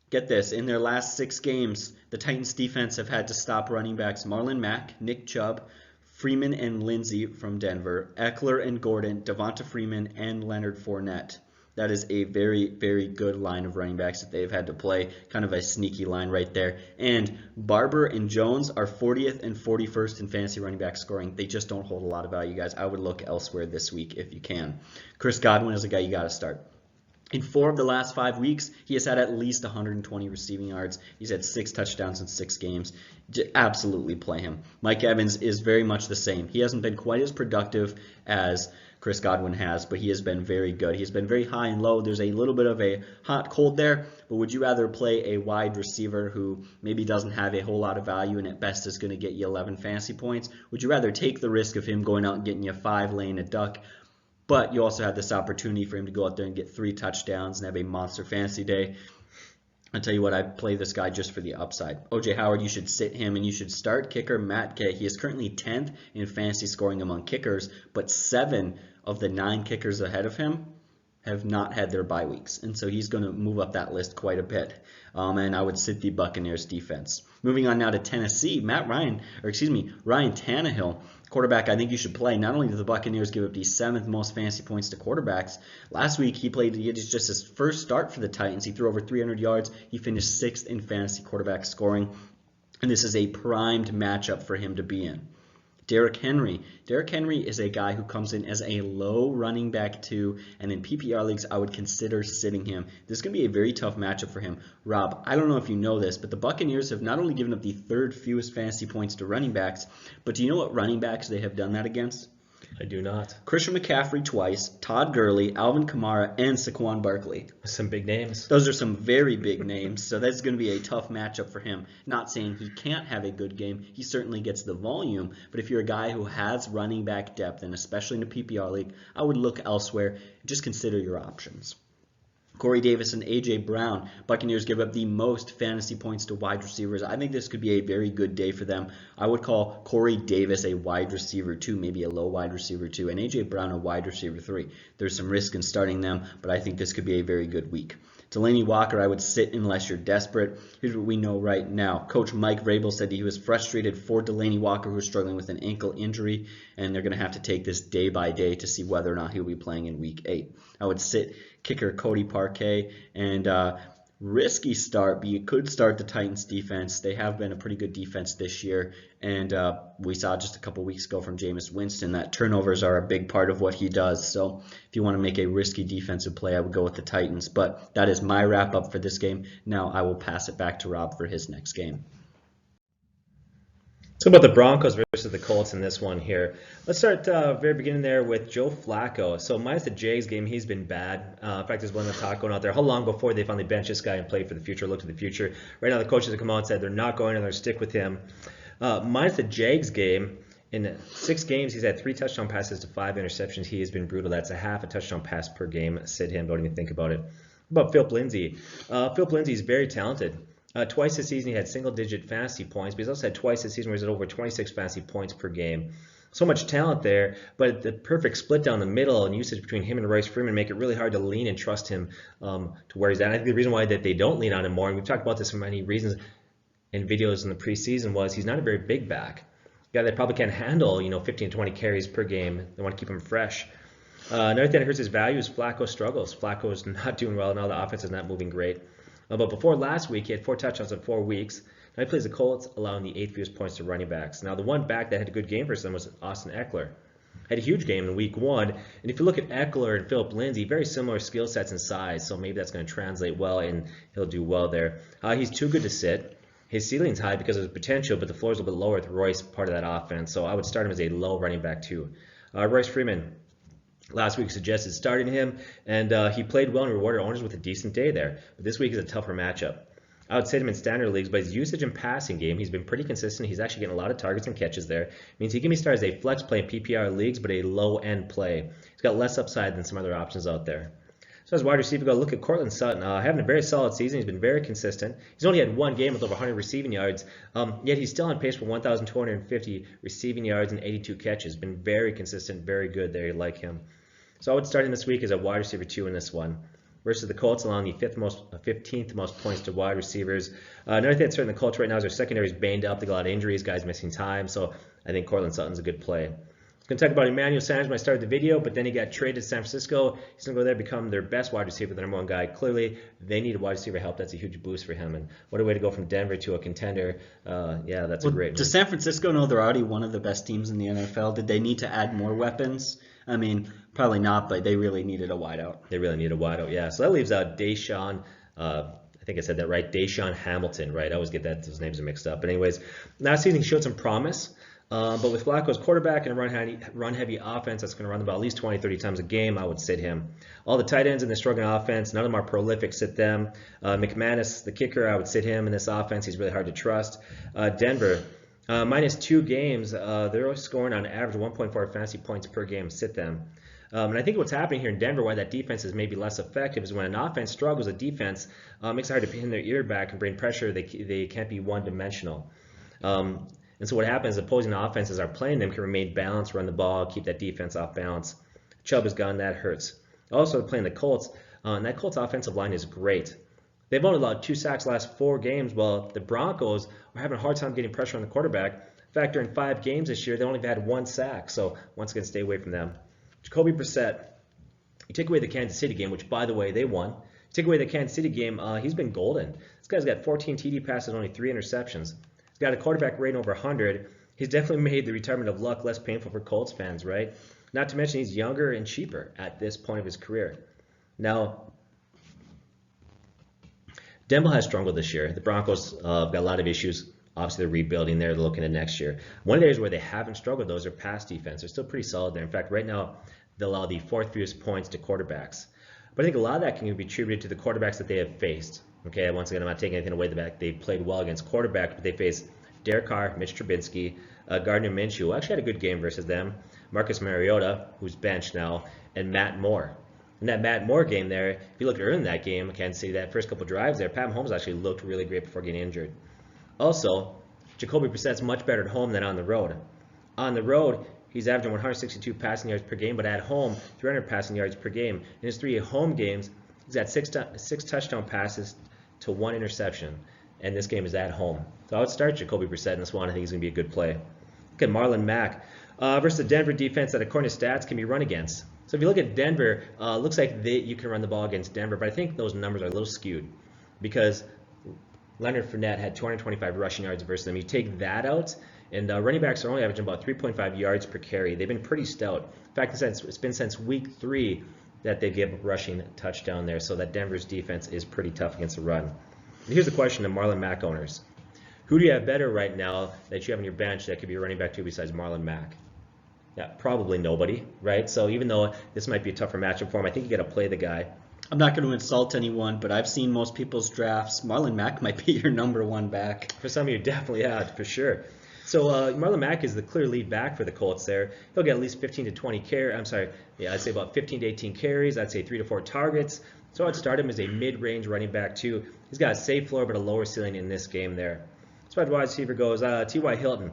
Get this, in their last 6 games, the Titans defense have had to stop running backs Marlon Mack, Nick Chubb, Freeman and Lindsey from Denver, Eckler and Gordon, Devonta Freeman, and Leonard Fournette. That is a very, very good line of running backs that they've had to play. Kind of a sneaky line right there. And Barber and Jones are 40th and 41st in fantasy running back scoring. They just don't hold a lot of value, guys. I would look elsewhere this week if you can. Chris Godwin is a guy you got to start. In 4 of the last 5 weeks, he has had at least 120 receiving yards. He's had 6 touchdowns in 6 games. Absolutely play him. Mike Evans is very much the same. He hasn't been quite as productive as Chris Godwin has, but he has been very good. He's been very high and low. There's a little bit of a hot cold there, but would you rather play a wide receiver who maybe doesn't have a whole lot of value and at best is going to get you 11 fantasy points? Would you rather take the risk of him going out and getting you 5, laying a duck? But you also have this opportunity for him to go out there and get 3 touchdowns and have a monster fantasy day. I'll tell you what, I play this guy just for the upside. O.J. Howard, you should sit him, and you should start kicker Matt Gay. He is currently 10th in fantasy scoring among kickers, but 7 of the 9 kickers ahead of him have not had their bye weeks, and so he's going to move up that list quite a bit. And I would sit the Buccaneers defense. Moving on now to Tennessee, Ryan Tannehill, quarterback. I think you should play. Not only did the Buccaneers give up the 7th most fantasy points to quarterbacks, last week he had just his first start for the Titans. He threw over 300 yards. He finished 6th in fantasy quarterback scoring, and this is a primed matchup for him to be in. Derrick Henry. Derrick Henry is a guy who comes in as a low running back 2, and in PPR leagues, I would consider sitting him. This is going to be a very tough matchup for him. Rob, I don't know if you know this, but the Buccaneers have not only given up the 3rd fewest fantasy points to running backs, but do you know what running backs they have done that against? I do not. Christian McCaffrey twice, Todd Gurley, Alvin Kamara, and Saquon Barkley. Some big names. Those are some very big names, so that's going to be a tough matchup for him. Not saying he can't have a good game. He certainly gets the volume, but if you're a guy who has running back depth, and especially in a PPR league, I would look elsewhere. Just consider your options. Corey Davis and A.J. Brown. Buccaneers give up the most fantasy points to wide receivers. I think this could be a very good day for them. I would call Corey Davis a wide receiver 2, maybe a low wide receiver 2, and A.J. Brown a wide receiver 3. There's some risk in starting them, but I think this could be a very good week. Delanie Walker, I would sit unless you're desperate. Here's what we know right now. Coach Mike Vrabel said he was frustrated for Delanie Walker, who's struggling with an ankle injury, and they're going to have to take this day by day to see whether or not he'll be playing in Week 8. I would sit kicker Cody Parquet, and risky start, but you could start the Titans defense. They have been a pretty good defense this year, and we saw just a couple weeks ago from Jameis Winston that turnovers are a big part of what he does. So if you want to make a risky defensive play, I would go with the Titans. But that is my wrap up for this game. Now I will pass it back to Rob for his next game. Let's talk about the Broncos versus the Colts in this one here. Let's start very beginning there with Joe Flacco. So minus the Jags game, he's been bad. In fact, there's one talk going out there. How long before they finally bench this guy and play for the future, look to the future? Right now, the coaches have come out and said they're not going and they're going to stick with him. Minus the Jags game, in 6 games, he's had 3 touchdown passes to 5 interceptions. He has been brutal. That's a half a touchdown pass per game. Sit him. Don't even think about it. How about Philip Lindsay? Philip Lindsay is very talented. Twice this season he had single-digit fantasy points, but he's also had twice this season where he's at over 26 fantasy points per game. So much talent there, but the perfect split down the middle and usage between him and Royce Freeman make it really hard to lean and trust him to where he's at. And I think the reason why that they don't lean on him more, and we've talked about this for many reasons in videos in the preseason, was he's not a very big back. A guy that probably can't handle 15 to 20 carries per game. They want to keep him fresh. Another thing that hurts his value is Flacco struggles. Flacco is not doing well now. The offense is not moving great. But before last week, he had 4 touchdowns in 4 weeks. Now he plays the Colts, allowing the 8th fewest points to running backs. Now the one back that had a good game for them was Austin Eckler. Had a huge game in week 1. And if you look at Eckler and Philip Lindsay, very similar skill sets and size. So maybe that's going to translate well and he'll do well there. He's too good to sit. His ceiling's high because of his potential, but the floor's a little bit lower with Royce part of that offense. So I would start him as a low running back too. Royce Freeman. Last week suggested starting him, and he played well and rewarded owners with a decent day there. But this week is a tougher matchup. I would sit him in standard leagues, but his usage in passing game, he's been pretty consistent. He's actually getting a lot of targets and catches there. It means he can be started as a flex play in PPR leagues, but a low-end play. He's got less upside than some other options out there. So as wide receiver, go look at Cortland Sutton. Having a very solid season. He's been very consistent. He's only had 1 game with over 100 receiving yards, yet he's still on pace for 1,250 receiving yards and 82 catches. Been very consistent, very good there. You like him. So I would start him this week as a wide receiver 2 in this one. Versus the Colts, allowing the 15th most points to wide receivers. Another thing that's hurting the Colts right now is their secondary is banged up. They got a lot of injuries, guys missing time. So I think Cortland Sutton's a good play. I was going to talk about Emmanuel Sanders when I started the video, but then he got traded to San Francisco. He's going to go there, become their best wide receiver, the number 1 guy. Clearly, they need a wide receiver help. That's a huge boost for him. And what a way to go from Denver to a contender. Yeah, that's a great move. Does San Francisco know they're already one of the best teams in the NFL? Did they need to add more weapons? I mean, probably not, but they really needed a wideout. They really need a wideout, yeah. So that leaves out Deshaun. I think I said that right. Deshaun Hamilton, right? I always get those names are mixed up. But anyways, last season he showed some promise. But with Flacco's quarterback and a run-heavy offense that's going to run the ball at least 20, 30 times a game, I would sit him. All the tight ends in the struggling offense, none of them are prolific. Sit them. McManus, the kicker, I would sit him in this offense. He's really hard to trust. Denver. Minus 2 games, they're scoring on average 1.4 fantasy points per game. Sit them. And I think what's happening here in Denver, why that defense is maybe less effective, is when an offense struggles, a defense makes it hard to pin their ear back and bring pressure. They can't be one-dimensional. And so what happens, opposing offenses are playing them can remain balanced, run the ball, keep that defense off balance. Chubb is gone, that hurts. Also, they're playing the Colts, and that Colts offensive line is great. They've only allowed 2 sacks last 4 games, while the Broncos are having a hard time getting pressure on the quarterback. In fact, during 5 games this year, they only had 1 sack, so once again, stay away from them. Jacoby Brissett, you take away the Kansas City game, which, by the way, they won. You take away the Kansas City game, he's been golden. This guy's got 14 TD passes, only 3 interceptions. He's got a quarterback rating over 100. He's definitely made the retirement of Luck less painful for Colts fans, right? Not to mention he's younger and cheaper at this point of his career. Now, Denver has struggled this year. The Broncos got a lot of issues. Obviously, they're rebuilding there. They're looking at next year. One of the areas where they haven't struggled, though, is their pass defense. They're still pretty solid there. In fact, right now, they allow the 4th fewest points to quarterbacks. But I think a lot of that can be attributed to the quarterbacks that they have faced. Okay, once again, I'm not taking anything away the fact they played well against quarterbacks, but they faced Derek Carr, Mitch Trubisky, Gardner Minshew, who actually had a good game versus them, Marcus Mariota, who's benched now, and Matt Moore. In that Matt Moore game there, if you look early in that game, Kansas City, that first couple drives there, Pat Mahomes actually looked really great before getting injured. Also, Jacoby Brissett's much better at home than on the road. On the road, he's averaging 162 passing yards per game, but at home, 300 passing yards per game. In his 3 home games, he's got 6 touchdown passes to 1 interception, and this game is at home. So I would start Jacoby Brissett in this one. I think he's going to be a good play. Look at Marlon Mack versus the Denver defense that, according to stats, can be run against. So if you look at Denver, looks like you can run the ball against Denver, but I think those numbers are a little skewed because Leonard Fournette had 225 rushing yards versus them. You take that out, and running backs are only averaging about 3.5 yards per carry. They've been pretty stout. In fact, it's been since week 3 that they gave up rushing touchdown there, so that Denver's defense is pretty tough against the run. And here's the question to Marlon Mack owners. Who do you have better right now that you have on your bench that could be a running back too besides Marlon Mack? Yeah, probably nobody, right? So even though this might be a tougher matchup for him, I think you got to play the guy. I'm not going to insult anyone, but I've seen most people's drafts. Marlon Mack might be your number 1 back. For some of you, definitely, yeah, for sure. So Marlon Mack is the clear lead back for the Colts there. He'll get at least 15 to 20 carries. I'm sorry, yeah, I'd say about 15 to 18 carries. I'd say 3 to 4 targets. So I'd start him as a mid-range running back too. He's got a safe floor but a lower ceiling in this game there. So wide receiver goes T.Y. Hilton.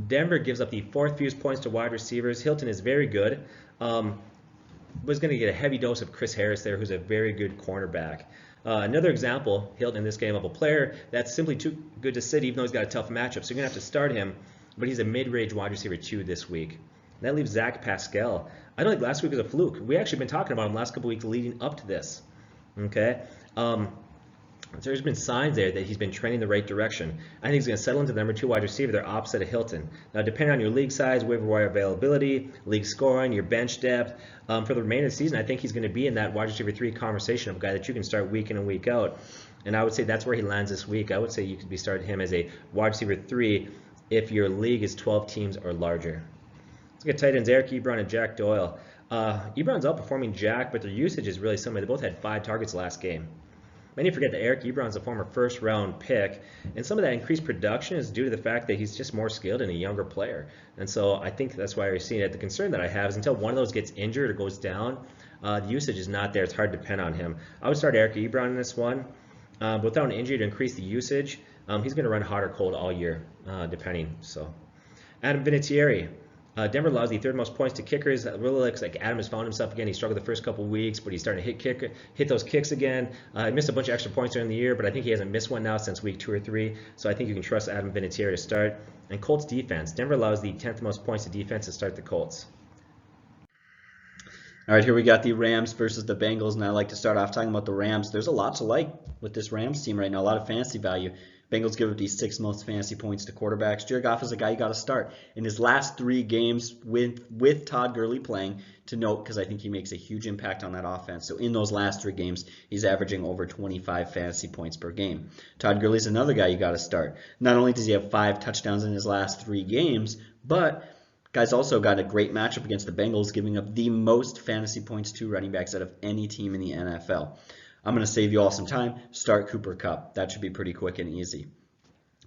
Denver gives up the 4th fewest points to wide receivers. Hilton is very good. Was going to get a heavy dose of Chris Harris there, who's a very good cornerback. Another example, Hilton in this game, of a player that's simply too good to sit, even though he's got a tough matchup. So you're going to have to start him, but he's a mid-range wide receiver 2 this week. And that leaves Zach Pascal. I don't think last week was a fluke. We actually been talking about him last couple weeks leading up to this. Okay. So there's been signs there that he's been trending the right direction. I think he's going to settle into the number 2 wide receiver. They're opposite of Hilton. Now, depending on your league size, waiver wire availability, league scoring, your bench depth, for the remainder of the season, I think he's going to be in that wide receiver 3 conversation of a guy that you can start week in and week out. And I would say that's where he lands this week. I would say you could be starting him as a wide receiver 3 if your league is 12 teams or larger. Let's get tight ends, Eric Ebron and Jack Doyle. Ebron's outperforming Jack, but their usage is really similar. They both had 5 targets last game. Many forget that Eric Ebron's a former first-round pick, and some of that increased production is due to the fact that he's just more skilled and a younger player. And so I think that's why we're seeing it. The concern that I have is until one of those gets injured or goes down, the usage is not there. It's hard to depend on him. I would start Eric Ebron in this one. But without an injury to increase the usage, he's going to run hot or cold all year, depending. So, Adam Vinatieri. Denver allows the 3rd most points to kickers. It really looks like Adam has found himself again. He struggled the first couple of weeks, but he's starting to hit those kicks again. He missed a bunch of extra points during the year, but I think he hasn't missed one now since week 2 or 3. So I think you can trust Adam Vinatieri to start. And Colts defense. Denver allows the 10th most points to defense to start the Colts. All right, here we got the Rams versus the Bengals, and I like to start off talking about the Rams. There's a lot to like with this Rams team right now, a lot of fantasy value. Bengals give up the 6th most fantasy points to quarterbacks. Jared Goff is a guy you got to start. In his last 3 games with Todd Gurley playing, to note, because I think he makes a huge impact on that offense. So in those last 3 games, he's averaging over 25 fantasy points per game. Todd Gurley's another guy you got to start. Not only does he have 5 touchdowns in his last 3 games, but guy's also got a great matchup against the Bengals, giving up the most fantasy points to running backs out of any team in the NFL. I'm going to save you all some time. Start Cooper Kupp. That should be pretty quick and easy.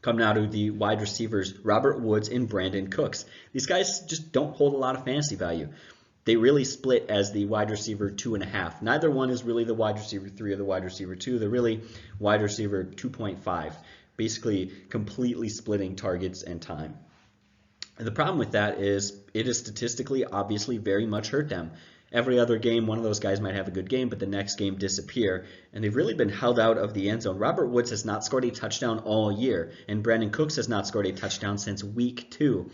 Come now to the wide receivers, Robert Woods and Brandon Cooks. These guys just don't hold a lot of fantasy value. They really split as the wide receiver 2.5. Neither one is really the wide receiver 3 or the wide receiver 2. They're really wide receiver 2.5, basically completely splitting targets and time. And the problem with that is it is statistically obviously very much hurt them. Every other game, one of those guys might have a good game, but the next game disappear, and they've really been held out of the end zone. Robert Woods has not scored a touchdown all year, and Brandon Cooks has not scored a touchdown since week 2.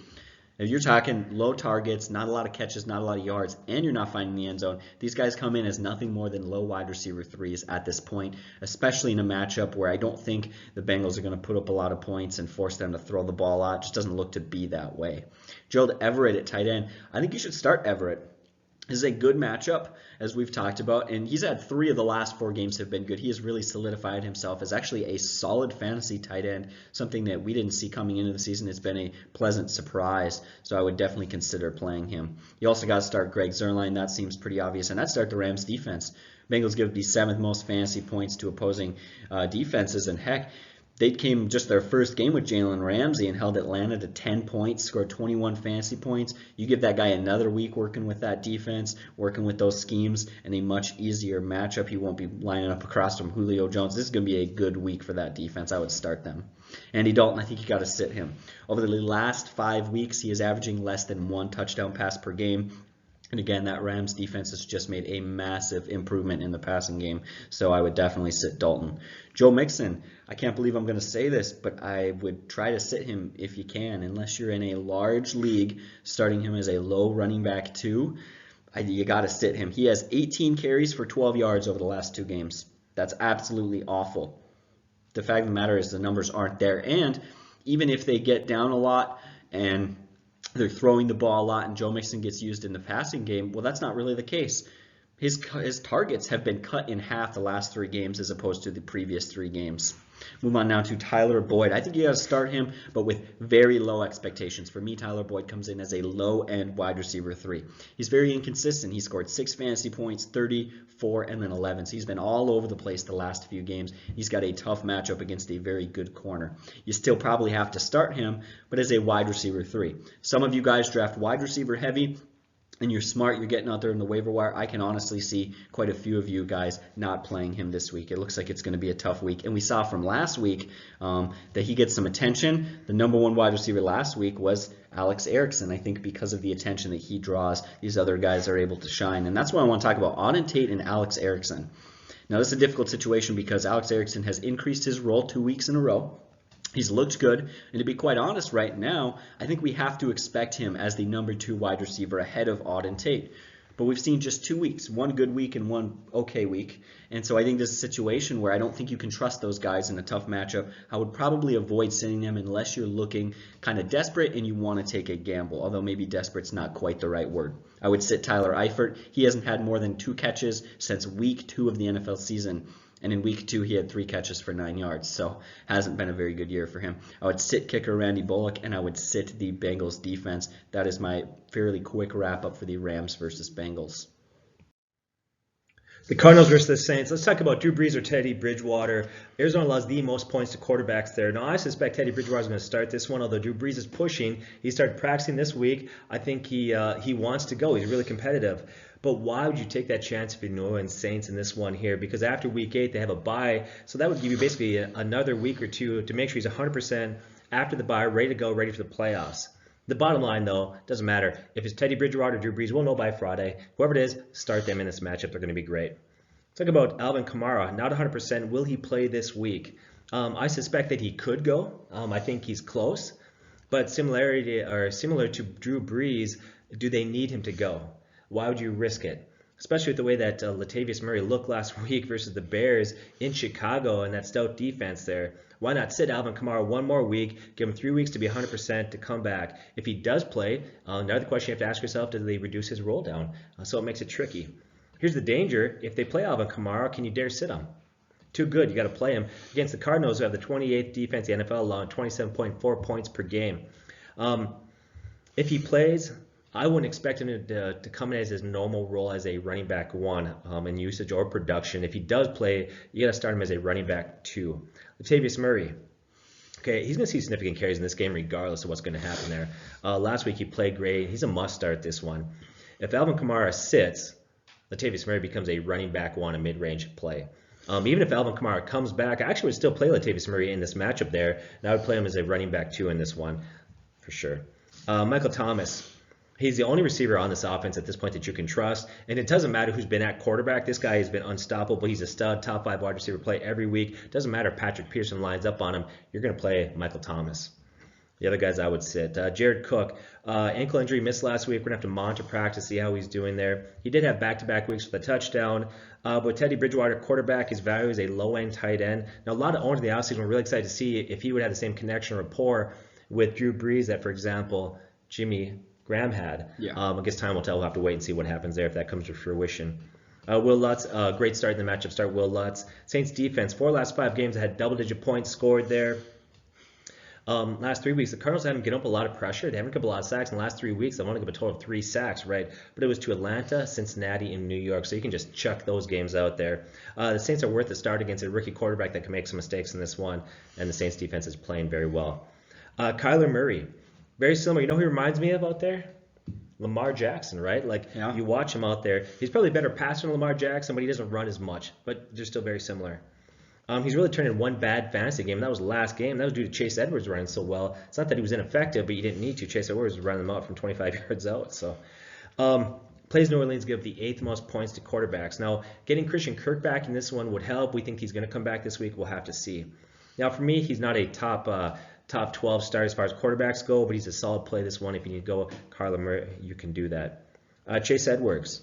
If you're talking low targets, not a lot of catches, not a lot of yards, and you're not finding the end zone, these guys come in as nothing more than low wide receiver 3s at this point, especially in a matchup where I don't think the Bengals are going to put up a lot of points and force them to throw the ball out. It just doesn't look to be that way. Gerald Everett at tight end. I think you should start Everett. This is a good matchup, as we've talked about, and he's had 3 of the last 4 games have been good. He has really solidified himself as actually a solid fantasy tight end, something that we didn't see coming into the season. It's been a pleasant surprise, so I would definitely consider playing him. You also got to start Greg Zuerlein. That seems pretty obvious, and I'd start the Rams defense. Bengals give the 7th most fantasy points to opposing defenses, and heck, they came just their first game with Jalen Ramsey and held Atlanta to 10 points, scored 21 fantasy points. You give that guy another week working with that defense, working with those schemes, and a much easier matchup. He won't be lining up across from Julio Jones. This is going to be a good week for that defense. I would start them. Andy Dalton, I think you got to sit him. Over the last 5 weeks, he is averaging less than 1 touchdown pass per game. And again, that Rams defense has just made a massive improvement in the passing game, so I would definitely sit Dalton. Joe Mixon, I can't believe I'm going to say this, but I would try to sit him if you can, unless you're in a large league, starting him as a low running back 2. You got to sit him. He has 18 carries for 12 yards over the last 2 games. That's absolutely awful. The fact of the matter is the numbers aren't there, and even if they get down a lot and they're throwing the ball a lot and Joe Mixon gets used in the passing game, well, that's not really the case. His targets have been cut in half the last 3 games as opposed to the previous 3 games. Move on now to Tyler Boyd. I think you got to start him, but with very low expectations. For me, Tyler Boyd comes in as a low-end wide receiver 3. He's very inconsistent. He scored 6 fantasy points, 30, 4, and then 11. So he's been all over the place the last few games. He's got a tough matchup against a very good corner. You still probably have to start him, but as a wide receiver 3. Some of you guys draft wide receiver heavy, and you're smart, you're getting out there in the waiver wire. I can honestly see quite a few of you guys not playing him this week. It looks like it's going to be a tough week. And we saw from last week that he gets some attention. The number 1 wide receiver last week was Alex Erickson. I think because of the attention that he draws, these other guys are able to shine. And that's what I want to talk about, Auden Tate and Alex Erickson. Now, this is a difficult situation because Alex Erickson has increased his role 2 weeks in a row. He's looked good, and to be quite honest right now, I think we have to expect him as the number 2 wide receiver ahead of Auden Tate. But we've seen just 2 weeks, 1 good week and 1 okay week. And so I think this is a situation where I don't think you can trust those guys in a tough matchup. I would probably avoid sitting them unless you're looking kind of desperate and you want to take a gamble, although maybe desperate's not quite the right word. I would sit Tyler Eifert. He hasn't had more than 2 catches since week 2 of the NFL season. And in week 2, he had 3 catches for 9 yards, so hasn't been a very good year for him. I would sit kicker Randy Bullock, and I would sit the Bengals defense. That is my fairly quick wrap-up for the Rams versus Bengals. The Cardinals versus the Saints. Let's talk about Drew Brees or Teddy Bridgewater. Arizona allows the most points to quarterbacks there. Now, I suspect Teddy Bridgewater is going to start this one, although Drew Brees is pushing. He started practicing this week. I think he wants to go. He's really competitive. But why would you take that chance if you're New Orleans Saints in this one here? Because after week 8, they have a bye. So that would give you basically another week or 2 to make sure he's 100% after the bye, ready to go, ready for the playoffs. The bottom line, though, doesn't matter. If it's Teddy Bridgewater or Drew Brees, we'll know by Friday. Whoever it is, start them in this matchup. They're going to be great. Let's talk about Alvin Kamara. Not 100%. Will he play this week? I suspect that he could go. I think he's close. But similar to Drew Brees, do they need him to go? Why would you risk it? Especially with the way that Latavius Murray looked last week versus the Bears in Chicago and that stout defense there. Why not sit Alvin Kamara 1 more week, give him 3 weeks to be 100% to come back? If he does play, another question you have to ask yourself, do they reduce his roll down? So it makes it tricky. Here's the danger. If they play Alvin Kamara, can you dare sit him? Too good. You got to play him against the Cardinals, who have the 28th defense in the NFL, allowing 27.4 points per game. If he plays, I wouldn't expect him to come in as his normal role as a running back 1 in usage or production. If he does play, you got to start him as a running back 2. Latavius Murray. Okay, he's going to see significant carries in this game regardless of what's going to happen there. Last week he played great. He's a must-start this one. If Alvin Kamara sits, Latavius Murray becomes a running back 1, a mid-range play. Even if Alvin Kamara comes back, I actually would still play Latavius Murray in this matchup there, and I would play him as a running back 2 in this one for sure. Michael Thomas. He's the only receiver on this offense at this point that you can trust. And it doesn't matter who's been at quarterback. This guy has been unstoppable. He's a stud, top 5 wide receiver play every week. Doesn't matter if Patrick Pearson lines up on him. You're going to play Michael Thomas. The other guys I would sit. Jared Cook, ankle injury, missed last week. We're going to have to monitor practice, see how he's doing there. He did have back-to-back weeks with a touchdown. But Teddy Bridgewater, quarterback, his value is a low-end tight end. Now, a lot of owners in the offseason were really excited to see if he would have the same connection or rapport with Drew Brees that, for example, Jimmy Graham had. Yeah. I guess time will tell. We'll have to wait and see what happens there if that comes to fruition. Will Lutz, great start in the matchup. Start Will Lutz. Saints defense, 4 last 5 games had double-digit points scored there. Last 3 weeks, the Cardinals haven't given up a lot of pressure. They haven't given up a lot of sacks in the last 3 weeks. They've only given up a total of 3 sacks, right? But it was to Atlanta, Cincinnati, and New York. So you can just chuck those games out there. The Saints are worth a start against a rookie quarterback that can make some mistakes in this one. And the Saints defense is playing very well. Kyler Murray, very similar. You know who he reminds me of out there? Lamar Jackson, right? Yeah. You watch him out there. He's probably a better passer than Lamar Jackson, but he doesn't run as much. But they're still very similar. He's really turned in one bad fantasy game, and that was the last game. That was due to Chase Edwards running so well. It's not that he was ineffective, but you didn't need to. Chase Edwards was running them out from 25 yards out. So, plays New Orleans give the 8th most points to quarterbacks. Now, getting Christian Kirk back in this one would help. We think he's going to come back this week. We'll have to see. Now, for me, he's not a top 12 star as far as quarterbacks go, but he's a solid play this one. If you need to go Kyler Murray, you can do that. Chase Edwards,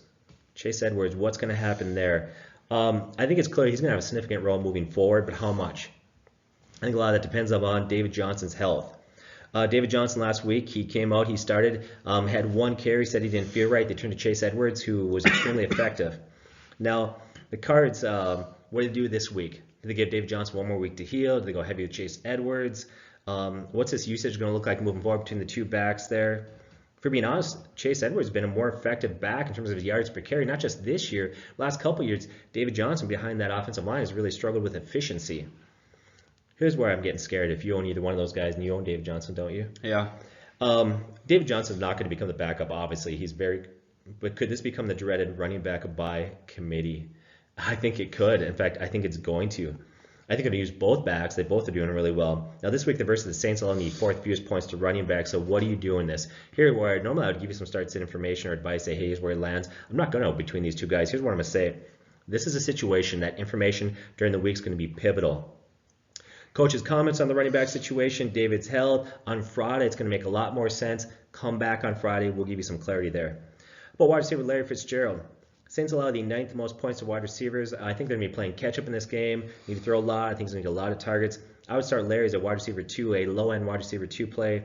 what's going to happen there? I think it's clear he's going to have a significant role moving forward, but how much? I think a lot of that depends on David Johnson's health. David Johnson last week, he came out, he started, had 1 carry, said he didn't feel right. They turned to Chase Edwards, who was extremely effective. Now, the Cards, what do they do this week? Do they give David Johnson 1 more week to heal? Do they go heavy with Chase Edwards? What's his usage going to look like moving forward between the 2 backs there? For being honest, Chase Edwards has been a more effective back in terms of his yards per carry, not just this year. Last couple years, David Johnson behind that offensive line has really struggled with efficiency. Here's where I'm getting scared. If you own either one of those guys, and you own David Johnson, don't you? Yeah. David Johnson's not going to become the backup, obviously. But could this become the dreaded running back by committee? I think it could. In fact, I think it's going to. I think I'm going to use both backs. They both are doing really well. Now, this week, the versus the Saints allow me 4th fewest points to running back. So what do you do in this? Here, where normally I would give you some start-sit information or advice, say, hey, here's where he lands. I'm not going to between these 2 guys. Here's what I'm going to say. This is a situation that information during the week is going to be pivotal. Coach's comments on the running back situation, David's held. On Friday, it's going to make a lot more sense. Come back on Friday. We'll give you some clarity there. But wide receiver Larry Fitzgerald. Saints allow the 9th most points to wide receivers. I think they're going to be playing catch-up in this game. Need to throw a lot. I think he's going to get a lot of targets. I would start Larry as a wide receiver 2, a low-end wide receiver 2 play.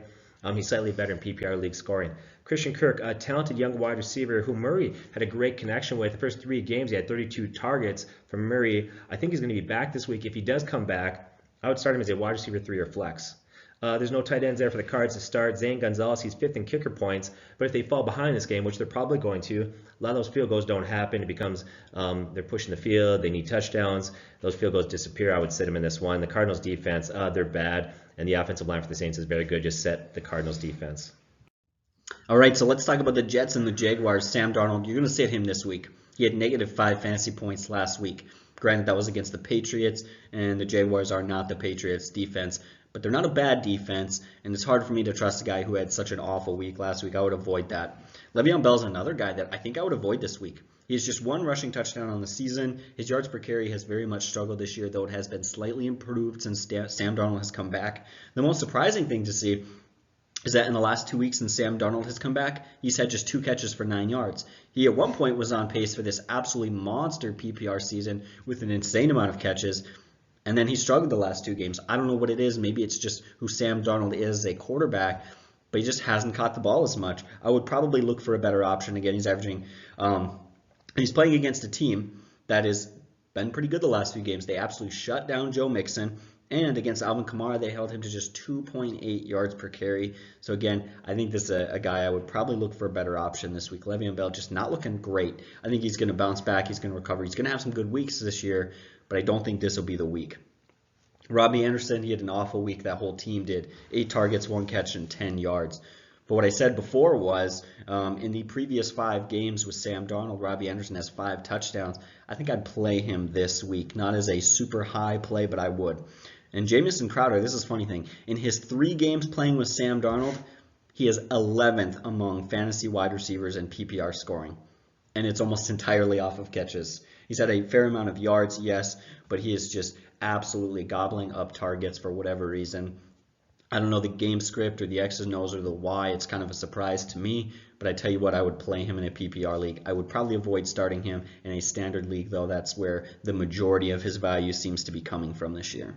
He's slightly better in PPR league scoring. Christian Kirk, a talented young wide receiver who Murray had a great connection with. The first 3 games, he had 32 targets from Murray. I think he's going to be back this week. If he does come back, I would start him as a wide receiver 3 or flex. There's no tight ends there for the Cards to start. Zane Gonzalez, he's 5th in kicker points. But if they fall behind this game, which they're probably going to, a lot of those field goals don't happen. It becomes they're pushing the field. They need touchdowns. Those field goals disappear. I would sit them in this one. The Cardinals defense, they're bad. And the offensive line for the Saints is very good. Just set the Cardinals defense. All right, so let's talk about the Jets and the Jaguars. Sam Darnold, you're going to sit him this week. He had -5 fantasy points last week. Granted, that was against the Patriots, and the Jaguars are not the Patriots' defense. But they're not a bad defense, and it's hard for me to trust a guy who had such an awful week last week. I would avoid that. Le'Veon Bell's another guy that I think I would avoid this week. He has just 1 rushing touchdown on the season. His yards per carry has very much struggled this year, though it has been slightly improved since Sam Darnold has come back. The most surprising thing to see is that in the last 2 weeks since Sam Darnold has come back, he's had just 2 catches for 9 yards. He at one point was on pace for this absolutely monster PPR season with an insane amount of catches. And then he struggled the last 2 games. I don't know what it is. Maybe it's just who Sam Darnold is as a quarterback, but he just hasn't caught the ball as much. I would probably look for a better option. Again, he's averaging, he's playing against a team that has been pretty good the last few games. They absolutely shut down Joe Mixon. And against Alvin Kamara, they held him to just 2.8 yards per carry. So again, I think this is a guy I would probably look for a better option this week. Le'Veon Bell just not looking great. I think he's going to bounce back. He's going to recover. He's going to have some good weeks this year, but I don't think this will be the week. Robbie Anderson, he had an awful week. That whole team did. 8 targets, 1 catch, and 10 yards. But what I said before was, in the previous 5 games with Sam Darnold, Robbie Anderson has 5 touchdowns. I think I'd play him this week. Not as a super high play, but I would. And Jamison Crowder, this is a funny thing. In his 3 games playing with Sam Darnold, He is 11th among fantasy wide receivers in PPR scoring, and it's almost entirely off of catches. He's had a fair amount of yards, yes, but he is just absolutely gobbling up targets for whatever reason. I don't know the game script or the X's and O's or the why. It's kind of a surprise to me, but I tell you what, I would play him in a PPR league. I would probably avoid starting him in a standard league, though. That's where the majority of his value seems to be coming from this year.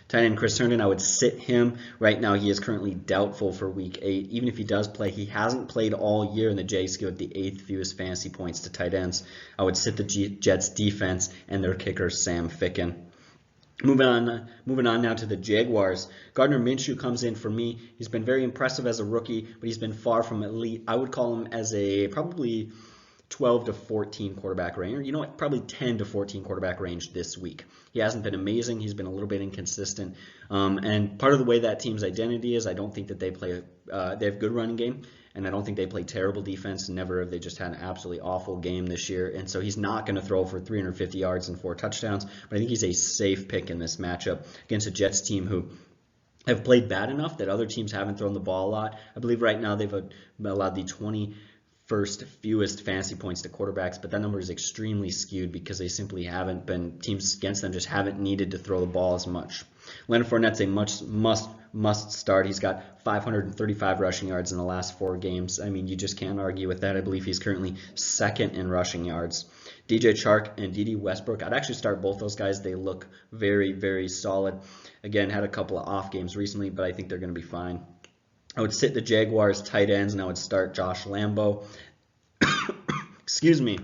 Tight end Chris Herndon, I would sit him. Right now, he is currently doubtful for Week 8. Even if he does play, he hasn't played all year, and the Jags give the 8th fewest fantasy points to tight ends. I would sit the Jets defense and their kicker, Sam Ficken. Moving on now to the Jaguars. Gardner Minshew comes in for me. He's been very impressive as a rookie, but he's been far from elite. I would call him as a probably 12 to 14 quarterback range, or you know what, probably 10 to 14 quarterback range this week. He hasn't been amazing. He's been a little bit inconsistent. And part of the way that team's identity is, I don't think that they have good running game, and I don't think they play terrible defense. Never have they just had an absolutely awful game this year. And so he's not going to throw for 350 yards and 4 touchdowns, but I think he's a safe pick in this matchup against a Jets team who have played bad enough that other teams haven't thrown the ball a lot. I believe right now they've allowed the 21st fewest fantasy points to quarterbacks, but that number is extremely skewed because they simply haven't been, teams against them just haven't needed to throw the ball as much. Leonard Fournette's a must start. He's got 535 rushing yards in the last 4 games. I mean, you just can't argue with that. I believe he's currently 2nd in rushing yards. DJ Chark and Dede Westbrook, I'd actually start both those guys. They look very, very solid. Again, had a couple of off games recently, but I think they're going to be fine. I would sit the Jaguars tight ends, and I would start Josh Lambo. Excuse me.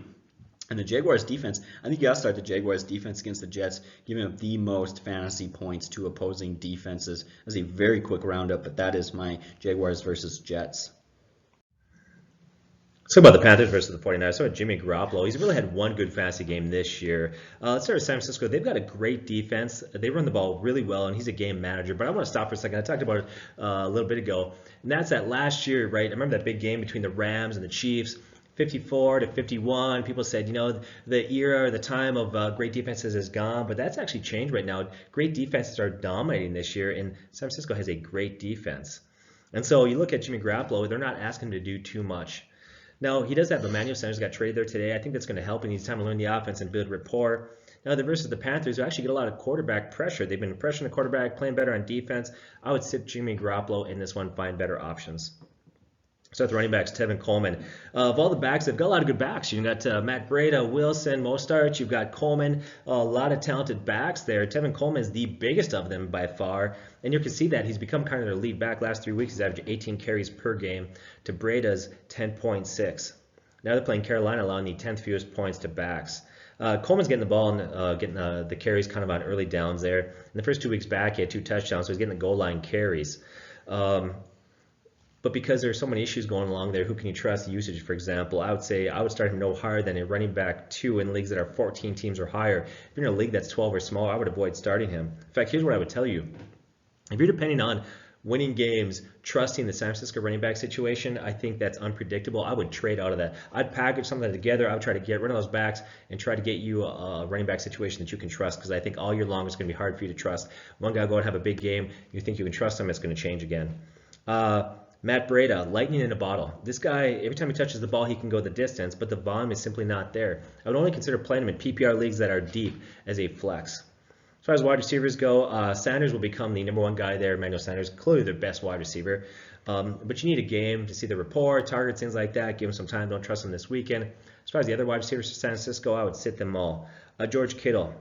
And the Jaguars defense, I think you got to start the Jaguars defense against the Jets, giving up the most fantasy points to opposing defenses. As a very quick roundup, but that is my Jaguars versus Jets. Let's talk about the Panthers versus the 49ers. So Jimmy Garoppolo, he's really had one good fantasy game this year. Let's start with San Francisco. They've got a great defense. They run the ball really well, and he's a game manager. But I want to stop for a second. I talked about it a little bit ago, and that's that last year, right? I remember that big game between the Rams and the Chiefs. 54 to 51. People said, you know, the era or the time of great defenses is gone, but that's actually changed right now. Great defenses are dominating this year, and San Francisco has a great defense. And so you look at Jimmy Garoppolo, they're not asking him to do too much. Now, he does have Emmanuel Sanders, got traded there today. I think that's going to help. He needs time to learn the offense and build rapport. Now, versus the Panthers, who actually get a lot of quarterback pressure. They've been pressuring the quarterback, playing better on defense. I would sit Jimmy Garoppolo in this one, find better options. So with running backs, Tevin Coleman. Of all the backs, they've got a lot of good backs. You've got Matt Breida, Wilson, Mostert. You've got Coleman. A lot of talented backs there. Tevin Coleman is the biggest of them by far. And you can see that he's become kind of their lead back. Last 3 weeks, he's averaged 18 carries per game to Breida's 10.6. Now they're playing Carolina, allowing the 10th fewest points to backs. Coleman's getting the ball and getting the carries kind of on early downs there. In the first 2 weeks back, he had 2 touchdowns, so he's getting the goal line carries. But because there's so many issues going along there, who can you trust usage, for example? I would say I would start him no higher than a running back 2 in leagues that are 14 teams or higher. If you're in a league that's 12 or smaller, I would avoid starting him. In fact, here's what I would tell you. If you're depending on winning games, trusting the San Francisco running back situation, I think that's unpredictable. I would trade out of that. I'd package something together. I would try to get rid of those backs and try to get you a running back situation that you can trust, because I think all year long it's going to be hard for you to trust. One guy go and have a big game, you think you can trust him, it's going to change again. Matt Breida, lightning in a bottle. This guy, every time he touches the ball, he can go the distance, but the volume is simply not there. I would only consider playing him in PPR leagues that are deep as a flex. As far as wide receivers go, Sanders will become the number 1 guy there. Emmanuel Sanders, clearly their best wide receiver. But you need a game to see the rapport, targets, things like that. Give him some time. Don't trust him this weekend. As far as the other wide receivers for San Francisco, I would sit them all. George Kittle.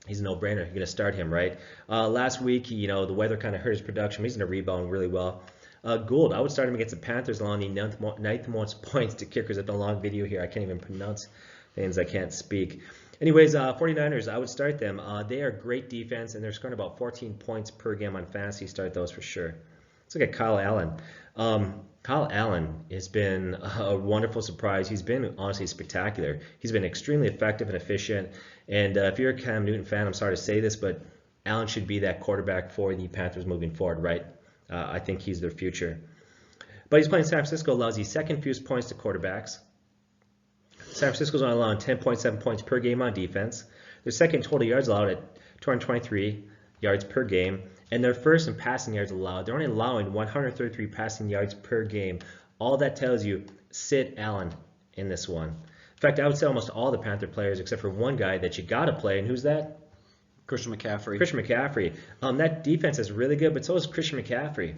He's a no-brainer. You're going to start him, right? Last week, the weather kind of hurt his production. He's going to rebound really well. Gould, I would start him against the Panthers, allowing the ninth most points to kickers. At the long video here, I can't even pronounce things. I can't speak. Anyways, 49ers, I would start them. They are great defense, and they're scoring about 14 points per game on fantasy. Start those for sure. Let's look at Kyle Allen. Kyle Allen has been a wonderful surprise. He's been honestly spectacular. He's been extremely effective and efficient. And if you're a Cam Newton fan, I'm sorry to say this, but Allen should be that quarterback for the Panthers moving forward, right? I think he's their future. But he's playing San Francisco, allows the 2nd fewest points to quarterbacks. San Francisco's only allowing 10.7 points per game on defense. Their 2nd total yards allowed at 223 yards per game. and they're first in passing yards allowed. They're only allowing 133 passing yards per game. All that tells you, sit Allen in this one. In fact, I would say almost all the Panther players, except for one guy that you got to play, and who's that? Christian McCaffrey. Christian McCaffrey. That defense is really good, but so is Christian McCaffrey.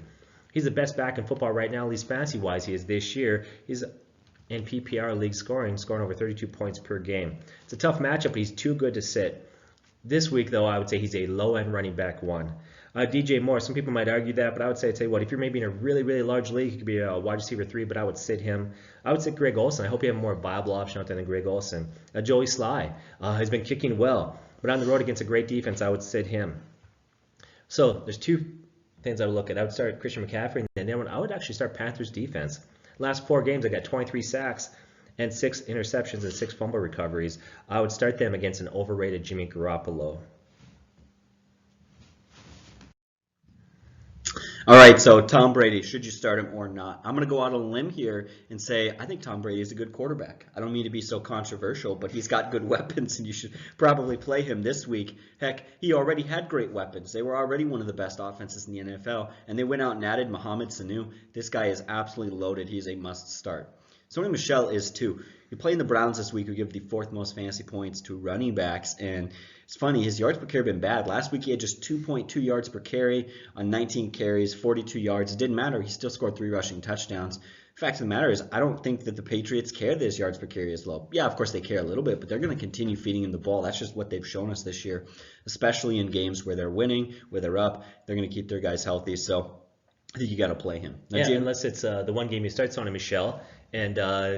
He's the best back in football right now, at least fantasy-wise he is this year. He's in PPR league scoring over 32 points per game. It's a tough matchup, but he's too good to sit. This week, though, I would say he's a low-end running back one. DJ Moore, some people might argue that, but I would say, tell you what, if you're maybe in a really, really large league, he could be a wide receiver 3, but I would sit him. I would sit Greg Olsen. I hope you have a more viable option out there than Greg Olsen. Joey Sly has been kicking well, but on the road against a great defense, I would sit him. So there's two things I would look at. I would start Christian McCaffrey, and then I would actually start Panthers defense. Last 4 games, I got 23 sacks and 6 interceptions and 6 fumble recoveries. I would start them against an overrated Jimmy Garoppolo. All right, so Tom Brady, should you start him or not? I'm going to go out on a limb here and say I think Tom Brady is a good quarterback. I don't mean to be so controversial, but he's got good weapons, and you should probably play him this week. Heck, he already had great weapons. They were already one of the best offenses in the NFL, and they went out and added Mohamed Sanu. This guy is absolutely loaded. He's a must-start. Sony Michel is too. You're playing the Browns this week, who give the 4th most fantasy points to running backs, and it's funny, his yards per carry have been bad. Last week he had just 2.2 yards per carry on 19 carries, 42 yards. It didn't matter. He still scored 3 rushing touchdowns. Fact of the matter is, I don't think that the Patriots care that his yards per carry is low. Yeah, of course they care a little bit, but they're going to continue feeding him the ball. That's just what they've shown us this year, especially in games where they're winning, where they're up. They're going to keep their guys healthy, so I think you got to play him. Now, yeah, Jim, unless it's the one game you start Sony Michel, and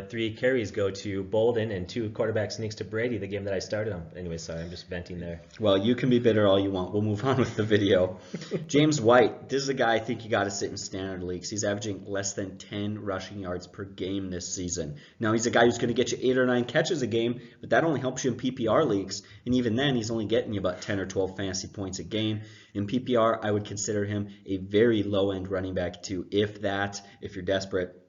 3 carries go to Bolden and 2 quarterback sneaks to Brady, the game that I started on. Anyway, sorry, I'm just venting there. Well, you can be bitter all you want. We'll move on with the video. James White, this is a guy I think you got to sit in standard leagues. He's averaging less than 10 rushing yards per game this season. Now, he's a guy who's going to get you 8 or 9 catches a game, but that only helps you in PPR leagues. And even then, he's only getting you about 10 or 12 fantasy points a game. In PPR, I would consider him a very low-end running back too. If you're desperate,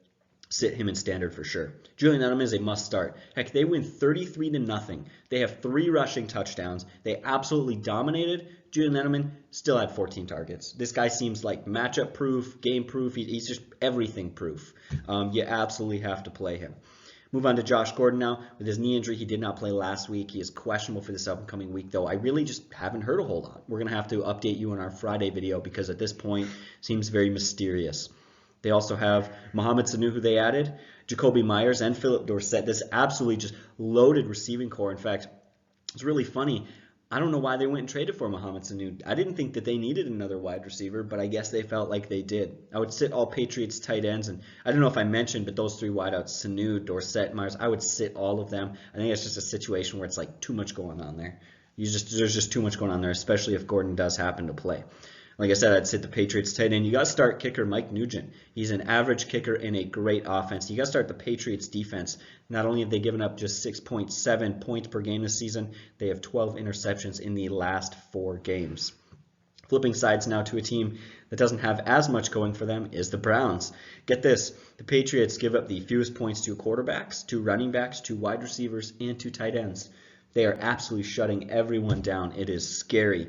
sit him in standard for sure. Julian Edelman is a must start. Heck, they win 33-0. They have 3 rushing touchdowns. They absolutely dominated. Julian Edelman still had 14 targets. This guy seems like matchup proof, game proof. He's just everything proof. You absolutely have to play him. Move on to Josh Gordon now. With his knee injury, he did not play last week. He is questionable for this upcoming week, though. I really just haven't heard a whole lot. We're going to have to update you on our Friday video because at this point, it seems very mysterious. They also have Mohamed Sanu, who they added, Jacoby Myers, and Philip Dorsett. This absolutely just loaded receiving core. In fact, it's really funny. I don't know why they went and traded for Mohamed Sanu. I didn't think that they needed another wide receiver, but I guess they felt like they did. I would sit all Patriots tight ends, and I don't know if I mentioned, but those 3 wideouts, Sanu, Dorsett, Myers, I would sit all of them. I think it's just a situation where it's like too much going on there. There's just too much going on there, especially if Gordon does happen to play. Like I said, I'd sit the Patriots tight end. You got to start kicker Mike Nugent. He's an average kicker in a great offense. You got to start the Patriots defense. Not only have they given up just 6.7 points per game this season, they have 12 interceptions in the last 4 games. Flipping sides now to a team that doesn't have as much going for them is the Browns. Get this, the Patriots give up the fewest points to quarterbacks, to running backs, to wide receivers, and to tight ends. They are absolutely shutting everyone down. It is scary.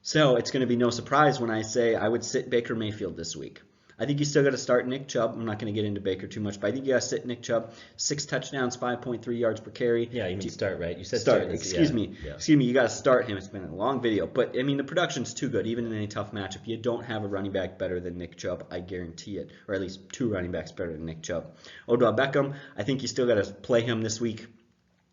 So it's going to be no surprise when I say I would sit Baker Mayfield this week. I think you still got to start Nick Chubb. I'm not going to get into Baker too much, but I think you got to sit Nick Chubb. 6 touchdowns, 5.3 yards per carry. Yeah, you mean start, right? You said start. Excuse me. You got to start him. It's been a long video, but I mean the production's too good. Even in any tough matchup, you don't have a running back better than Nick Chubb. I guarantee it, or at least 2 running backs better than Nick Chubb. Odell Beckham. I think you still got to play him this week.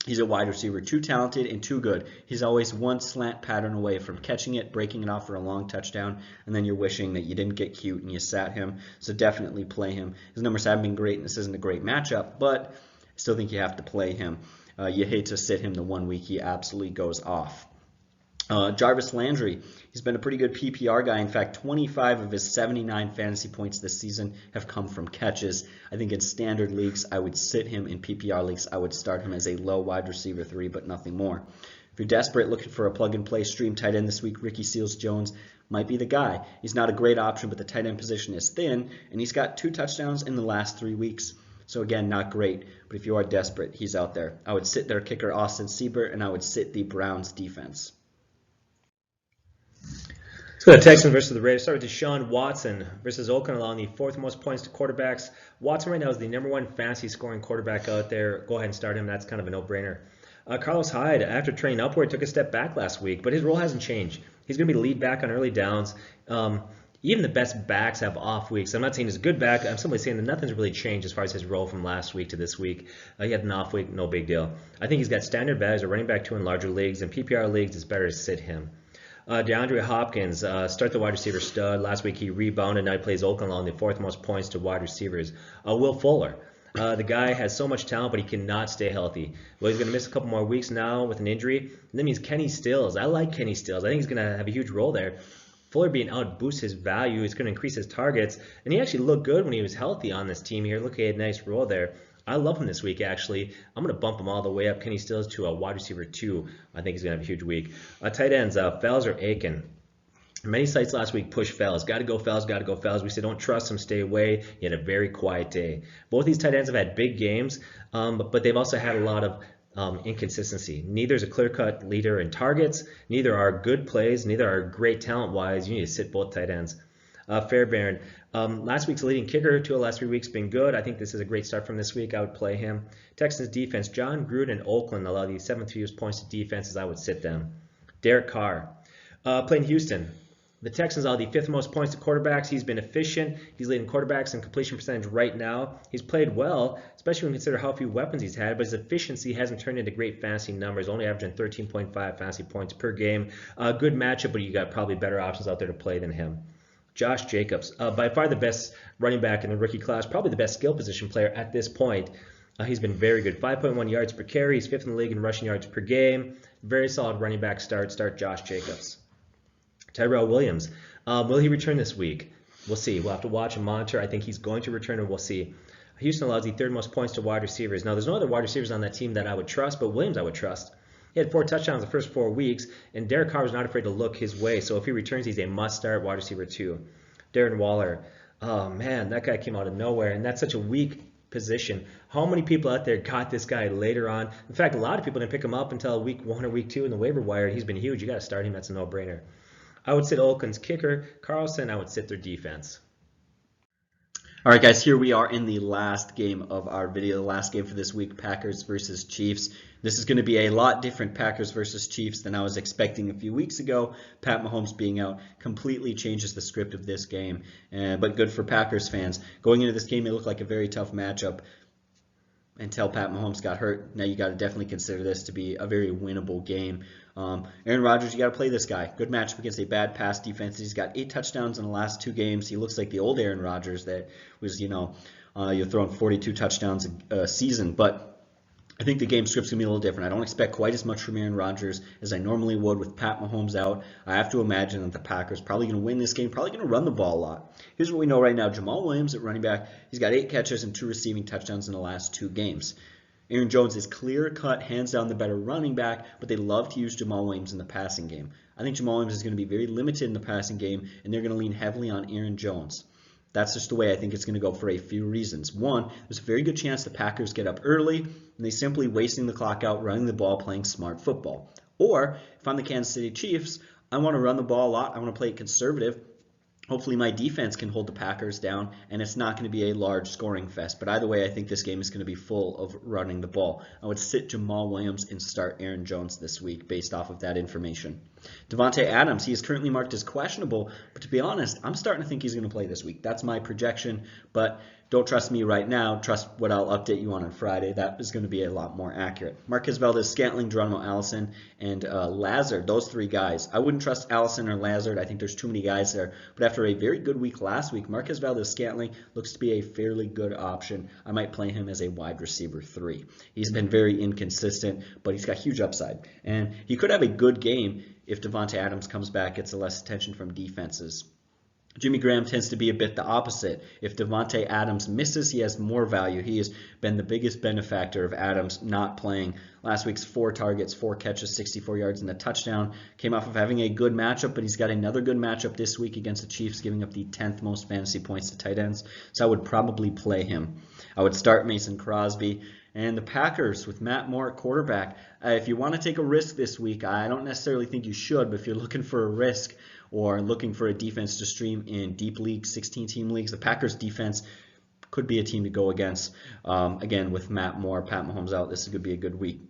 He's a wide receiver, too talented and too good. He's always one slant pattern away from catching it, breaking it off for a long touchdown, and then you're wishing that you didn't get cute and you sat him. So definitely play him. His numbers haven't been great, and this isn't a great matchup, but I still think you have to play him. You hate to sit him the 1 week he absolutely goes off. Jarvis Landry, he's been a pretty good PPR guy. In fact, 25 of his 79 fantasy points this season have come from catches. I think in standard leagues, I would sit him. In PPR leagues, I would start him as a low wide receiver 3, but nothing more. If you're desperate, looking for a plug-and-play stream tight end this week, Ricky Seals-Jones might be the guy. He's not a great option, but the tight end position is thin, and he's got 2 touchdowns in the last 3 weeks. So again, not great, but if you are desperate, he's out there. I would sit their kicker, Austin Siebert, and I would sit the Browns defense. Let's go to Texans versus the Raiders. Start with Deshaun Watson versus Oakland, allowing the fourth most points to quarterbacks. Watson right now is the #1 fantasy scoring quarterback out there. Go ahead and start him. That's kind of a no-brainer. Carlos Hyde, after trending upward, took a step back last week, but his role hasn't changed. He's going to be the lead back on early downs. Even the best backs have off weeks. I'm not saying he's a good back. I'm simply saying that nothing's really changed as far as his role from last week to this week. He had an off week, no big deal. I think he's got standard values of running back 2 in larger leagues, and PPR leagues, it's better to sit him. DeAndre Hopkins, start the wide receiver stud. Last week he rebounded. Now he plays Oakland, allowing the 4th most points to wide receivers. Will Fuller. The guy has so much talent, but he cannot stay healthy. Well, he's going to miss a couple more weeks now with an injury. And that means Kenny Stills. I like Kenny Stills. I think he's going to have a huge role there. Fuller being out boosts his value. It's going to increase his targets. And he actually looked good when he was healthy on this team here. Look, he had a nice role there. I love him this week, actually. I'm going to bump him all the way up. Kenny Stills to a wide receiver 2. I think he's going to have a huge week. Tight ends, Fells or Aiken. Many sites last week pushed Fells. Got to go Fells, got to go Fells. We said don't trust him, stay away. He had a very quiet day. Both these tight ends have had big games, but they've also had a lot of inconsistency. Neither is a clear-cut leader in targets. Neither are good plays. Neither are great talent-wise. You need to sit both tight ends. Fairbairn, last week's leading kicker, 2 of the last 3 weeks been good. I think this is a great start from this week. I would play him. Texans defense, John Gruden and Oakland allow the 7th fewest points to defenses. I would sit them. Derek Carr, playing Houston. The Texans allow the 5th most points to quarterbacks. He's been efficient. He's leading quarterbacks in completion percentage right now. He's played well, especially when you consider how few weapons he's had, but his efficiency hasn't turned into great fantasy numbers, only averaging 13.5 fantasy points per game. Good matchup, but you got probably better options out there to play than him. Josh Jacobs, by far the best running back in the rookie class, probably the best skill position player at this point. He's been very good. 5.1 yards per carry. He's 5th in the league in rushing yards per game. Very solid running back start. Start Josh Jacobs. Tyrell Williams, will he return this week? We'll see. We'll have to watch and monitor. I think he's going to return, and we'll see. Houston allows the 3rd most points to wide receivers. Now, there's no other wide receivers on that team that I would trust, but Williams I would trust. He had 4 touchdowns the first 4 weeks, and Derek Carr was not afraid to look his way. So if he returns, he's a must-start wide receiver 2. Darren Waller, oh man, that guy came out of nowhere, and that's such a weak position. How many people out there got this guy later on? In fact, a lot of people didn't pick him up until week 1 or week 2 in the waiver wire. He's been huge. You got to start him. That's a no-brainer. I would sit Oakland's kicker, Carlson. I would sit their defense. All right, guys, here we are in the last game of our video, the last game for this week, Packers versus Chiefs. This is going to be a lot different Packers versus Chiefs than I was expecting a few weeks ago. Pat Mahomes being out completely changes the script of this game, but good for Packers fans. Going into this game, it looked like a very tough matchup until Pat Mahomes got hurt. Now you got to definitely consider this to be a very winnable game. Aaron Rodgers, you got to play this guy. Good matchup against a bad pass defense. He's got 8 touchdowns in the last 2 games. He looks like the old Aaron Rodgers that was, you're throwing 42 touchdowns a season. But I think the game script's going to be a little different. I don't expect quite as much from Aaron Rodgers as I normally would with Pat Mahomes out. I have to imagine that the Packers probably going to win this game, probably going to run the ball a lot. Here's what we know right now. Jamal Williams at running back, he's got 8 catches and 2 receiving touchdowns in the last 2 games. Aaron Jones is clear-cut, hands down the better running back, but they love to use Jamal Williams in the passing game. I think Jamal Williams is going to be very limited in the passing game, and they're going to lean heavily on Aaron Jones. That's just the way I think it's going to go for a few reasons. One, there's a very good chance the Packers get up early, and they simply wasting the clock out, running the ball, playing smart football. Or, if I'm the Kansas City Chiefs, I want to run the ball a lot. I want to play it conservative. Hopefully my defense can hold the Packers down, and it's not going to be a large scoring fest. But either way, I think this game is going to be full of running the ball. I would sit Jamal Williams and start Aaron Jones this week based off of that information. Davante Adams, he is currently marked as questionable, but to be honest, I'm starting to think he's going to play this week. That's my projection, but don't trust me right now. Trust what I'll update you on Friday. That is going to be a lot more accurate. Marquez Valdez-Scantling, Geronimo Allison, and Lazard, those 3 guys. I wouldn't trust Allison or Lazard. I think there's too many guys there. But after a very good week last week, Marquez Valdez-Scantling looks to be a fairly good option. I might play him as a wide receiver 3. He's been very inconsistent, but he's got huge upside. And he could have a good game if Davante Adams comes back, gets less attention from defenses. Jimmy Graham tends to be a bit the opposite. If Davante Adams misses, he has more value. He has been the biggest benefactor of Adams not playing. Last week's 4 targets, 4 catches, 64 yards, and a touchdown. Came off of having a good matchup, but he's got another good matchup this week against the Chiefs, giving up the 10th most fantasy points to tight ends. So I would probably play him. I would start Mason Crosby. And the Packers with Matt Moore at quarterback. If you want to take a risk this week, I don't necessarily think you should, but if you're looking for a risk or looking for a defense to stream in deep leagues, 16-team leagues, the Packers defense could be a team to go against. Again, with Matt Moore, Pat Mahomes out, this could be a good week.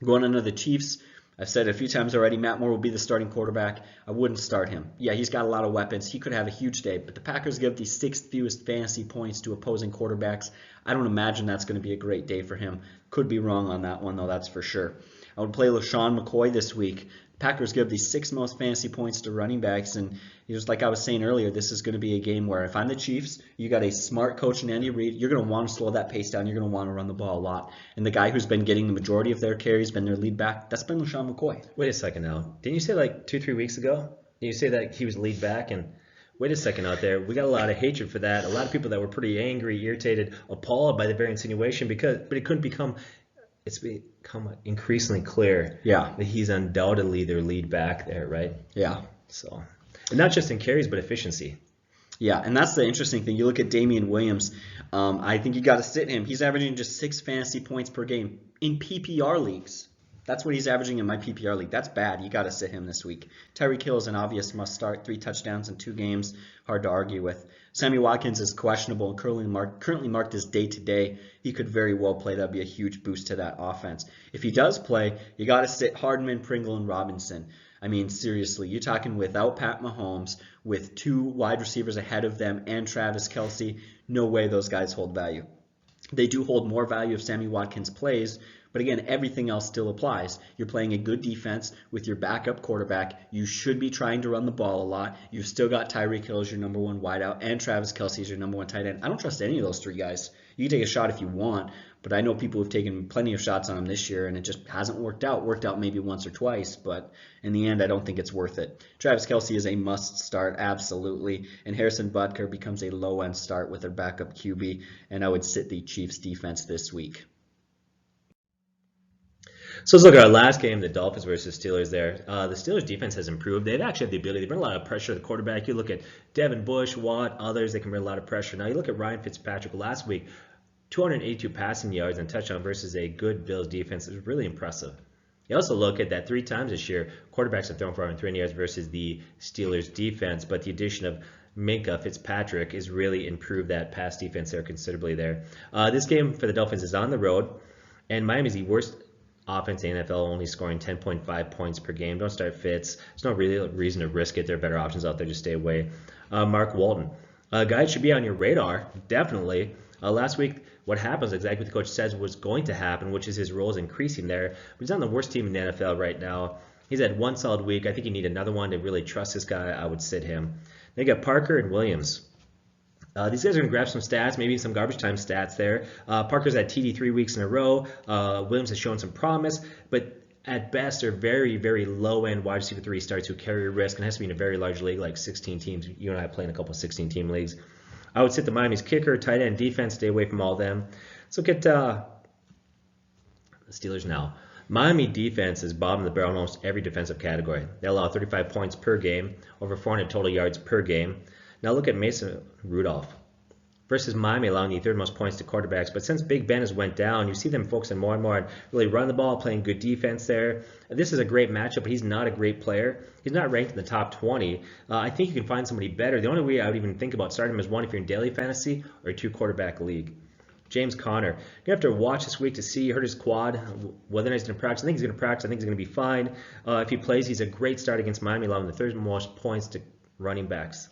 Going into the Chiefs, I've said it a few times already, Matt Moore will be the starting quarterback. I wouldn't start him. Yeah, he's got a lot of weapons. He could have a huge day, but the Packers give the 6th fewest fantasy points to opposing quarterbacks. I don't imagine that's going to be a great day for him. Could be wrong on that one, though, that's for sure. I would play LaShawn McCoy this week. Packers give the 6th most fantasy points to running backs, and just like I was saying earlier, this is going to be a game where if I'm the Chiefs, you got a smart coach in Andy Reid, you're going to want to slow that pace down, you're going to want to run the ball a lot. And the guy who's been getting the majority of their carries, been their lead back, that's been LaShawn McCoy. Wait a second now. Didn't you say like 2-3 weeks ago? Didn't you say that he was lead back? And wait a second out there. We got a lot of hatred for that. A lot of people that were pretty angry, irritated, appalled by the very insinuation but it couldn't become... It's become increasingly clear that he's undoubtedly their lead back there, right? Yeah. So, and not just in carries, but efficiency. Yeah, and that's the interesting thing. You look at Damian Williams. I think you got to sit him. He's averaging just 6 fantasy points per game in PPR leagues. That's what he's averaging in my PPR league. That's bad. You got to sit him this week. Tyreek Hill is an obvious must start. 3 touchdowns in 2 games. Hard to argue with. Sammy Watkins is questionable and currently marked as day-to-day. He could very well play. That would be a huge boost to that offense. If he does play, you got to sit Hardman, Pringle, and Robinson. I mean, seriously, you're talking without Pat Mahomes, with 2 wide receivers ahead of them and Travis Kelce, no way those guys hold value. They do hold more value if Sammy Watkins plays, but again, everything else still applies. You're playing a good defense with your backup quarterback. You should be trying to run the ball a lot. You've still got Tyreek Hill as your number 1 wideout and Travis Kelce as your number 1 tight end. I don't trust any of those 3 guys. You can take a shot if you want, but I know people have taken plenty of shots on them this year, and it just hasn't worked out. Worked out maybe once or twice, but in the end, I don't think it's worth it. Travis Kelce is a must start, absolutely, and Harrison Butker becomes a low-end start with their backup QB, and I would sit the Chiefs defense this week. So let's look at our last game, the Dolphins versus Steelers there. The Steelers defense has improved. They've actually had the ability to bring a lot of pressure to the quarterback. You look at Devin Bush, Watt, others, they can bring a lot of pressure. Now you look at Ryan Fitzpatrick last week, 282 passing yards and touchdown versus a good Bills defense. It was really impressive. You also look at that 3 times this year, quarterbacks have thrown for 103 yards versus the Steelers defense, but the addition of Minka Fitzpatrick has really improved that pass defense there considerably there. This game for the Dolphins is on the road, and Miami's the worst offense in the NFL, only scoring 10.5 points per game. Don't start Fitz. There's no real reason to risk it. There are better options out there. Just stay away. Mark Walton. Guy should be on your radar, definitely. Last week, what happens exactly what the coach says was going to happen, which is his role is increasing there. But he's on the worst team in the NFL right now. He's had 1 solid week. I think you need another one to really trust this guy. I would sit him. Then you got Parker and Williams. These guys are going to grab some stats, maybe some garbage time stats there. Parker's had TD 3 weeks in a row. Williams has shown some promise, but at best are very, very low-end wide receiver 3 starts who carry a risk and has to be in a very large league like 16 teams. You and I play in a couple of 16-team leagues. I would sit the Miami's kicker, tight end, defense, stay away from all of them. Let's look at the Steelers now. Miami defense is bottom of the barrel in almost every defensive category. They allow 35 points per game, over 400 total yards per game. Now look at Mason Rudolph versus Miami, allowing the 3rd most points to quarterbacks. But since Big Ben has went down, you see them focusing more and more on really running the ball, playing good defense there. This is a great matchup, but he's not a great player. He's not ranked in the top 20. I think you can find somebody better. The only way I would even think about starting him is 1 if you're in daily fantasy or a 2-quarterback league. James Conner. You have to watch this week to see. He hurt his quad. Whether or not he's going to practice, I think he's going to practice. I think he's going to be fine. If he plays, he's a great start against Miami, allowing the 3rd most points to running backs.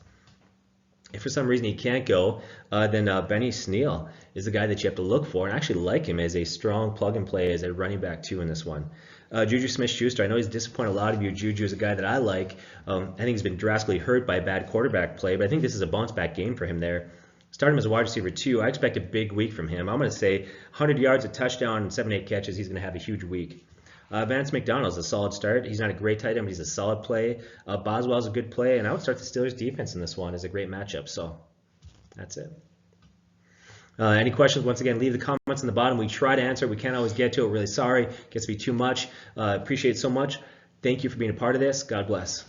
If for some reason he can't go, then Benny Sneal is the guy that you have to look for, and I actually like him as a strong plug-and-play as a running back too in this one. Juju Smith-Schuster, I know he's disappointed a lot of you. Juju is a guy that I like. I think he's been drastically hurt by bad quarterback play, but I think this is a bounce-back game for him there. Start him as a wide receiver 2. I expect a big week from him. I'm going to say 100 yards, a touchdown, and 7-8 catches. He's going to have a huge week. Vance McDonald's a solid start. He's not a great tight end, but he's a solid play. Boswell's a good play, and I would start the Steelers defense in this one as a great matchup. So that's it. Any questions? Once again, leave the comments in the bottom. We try to answer. We can't always get to it. We're really sorry. It gets to be too much. Appreciate it so much. Thank you for being a part of this. God bless.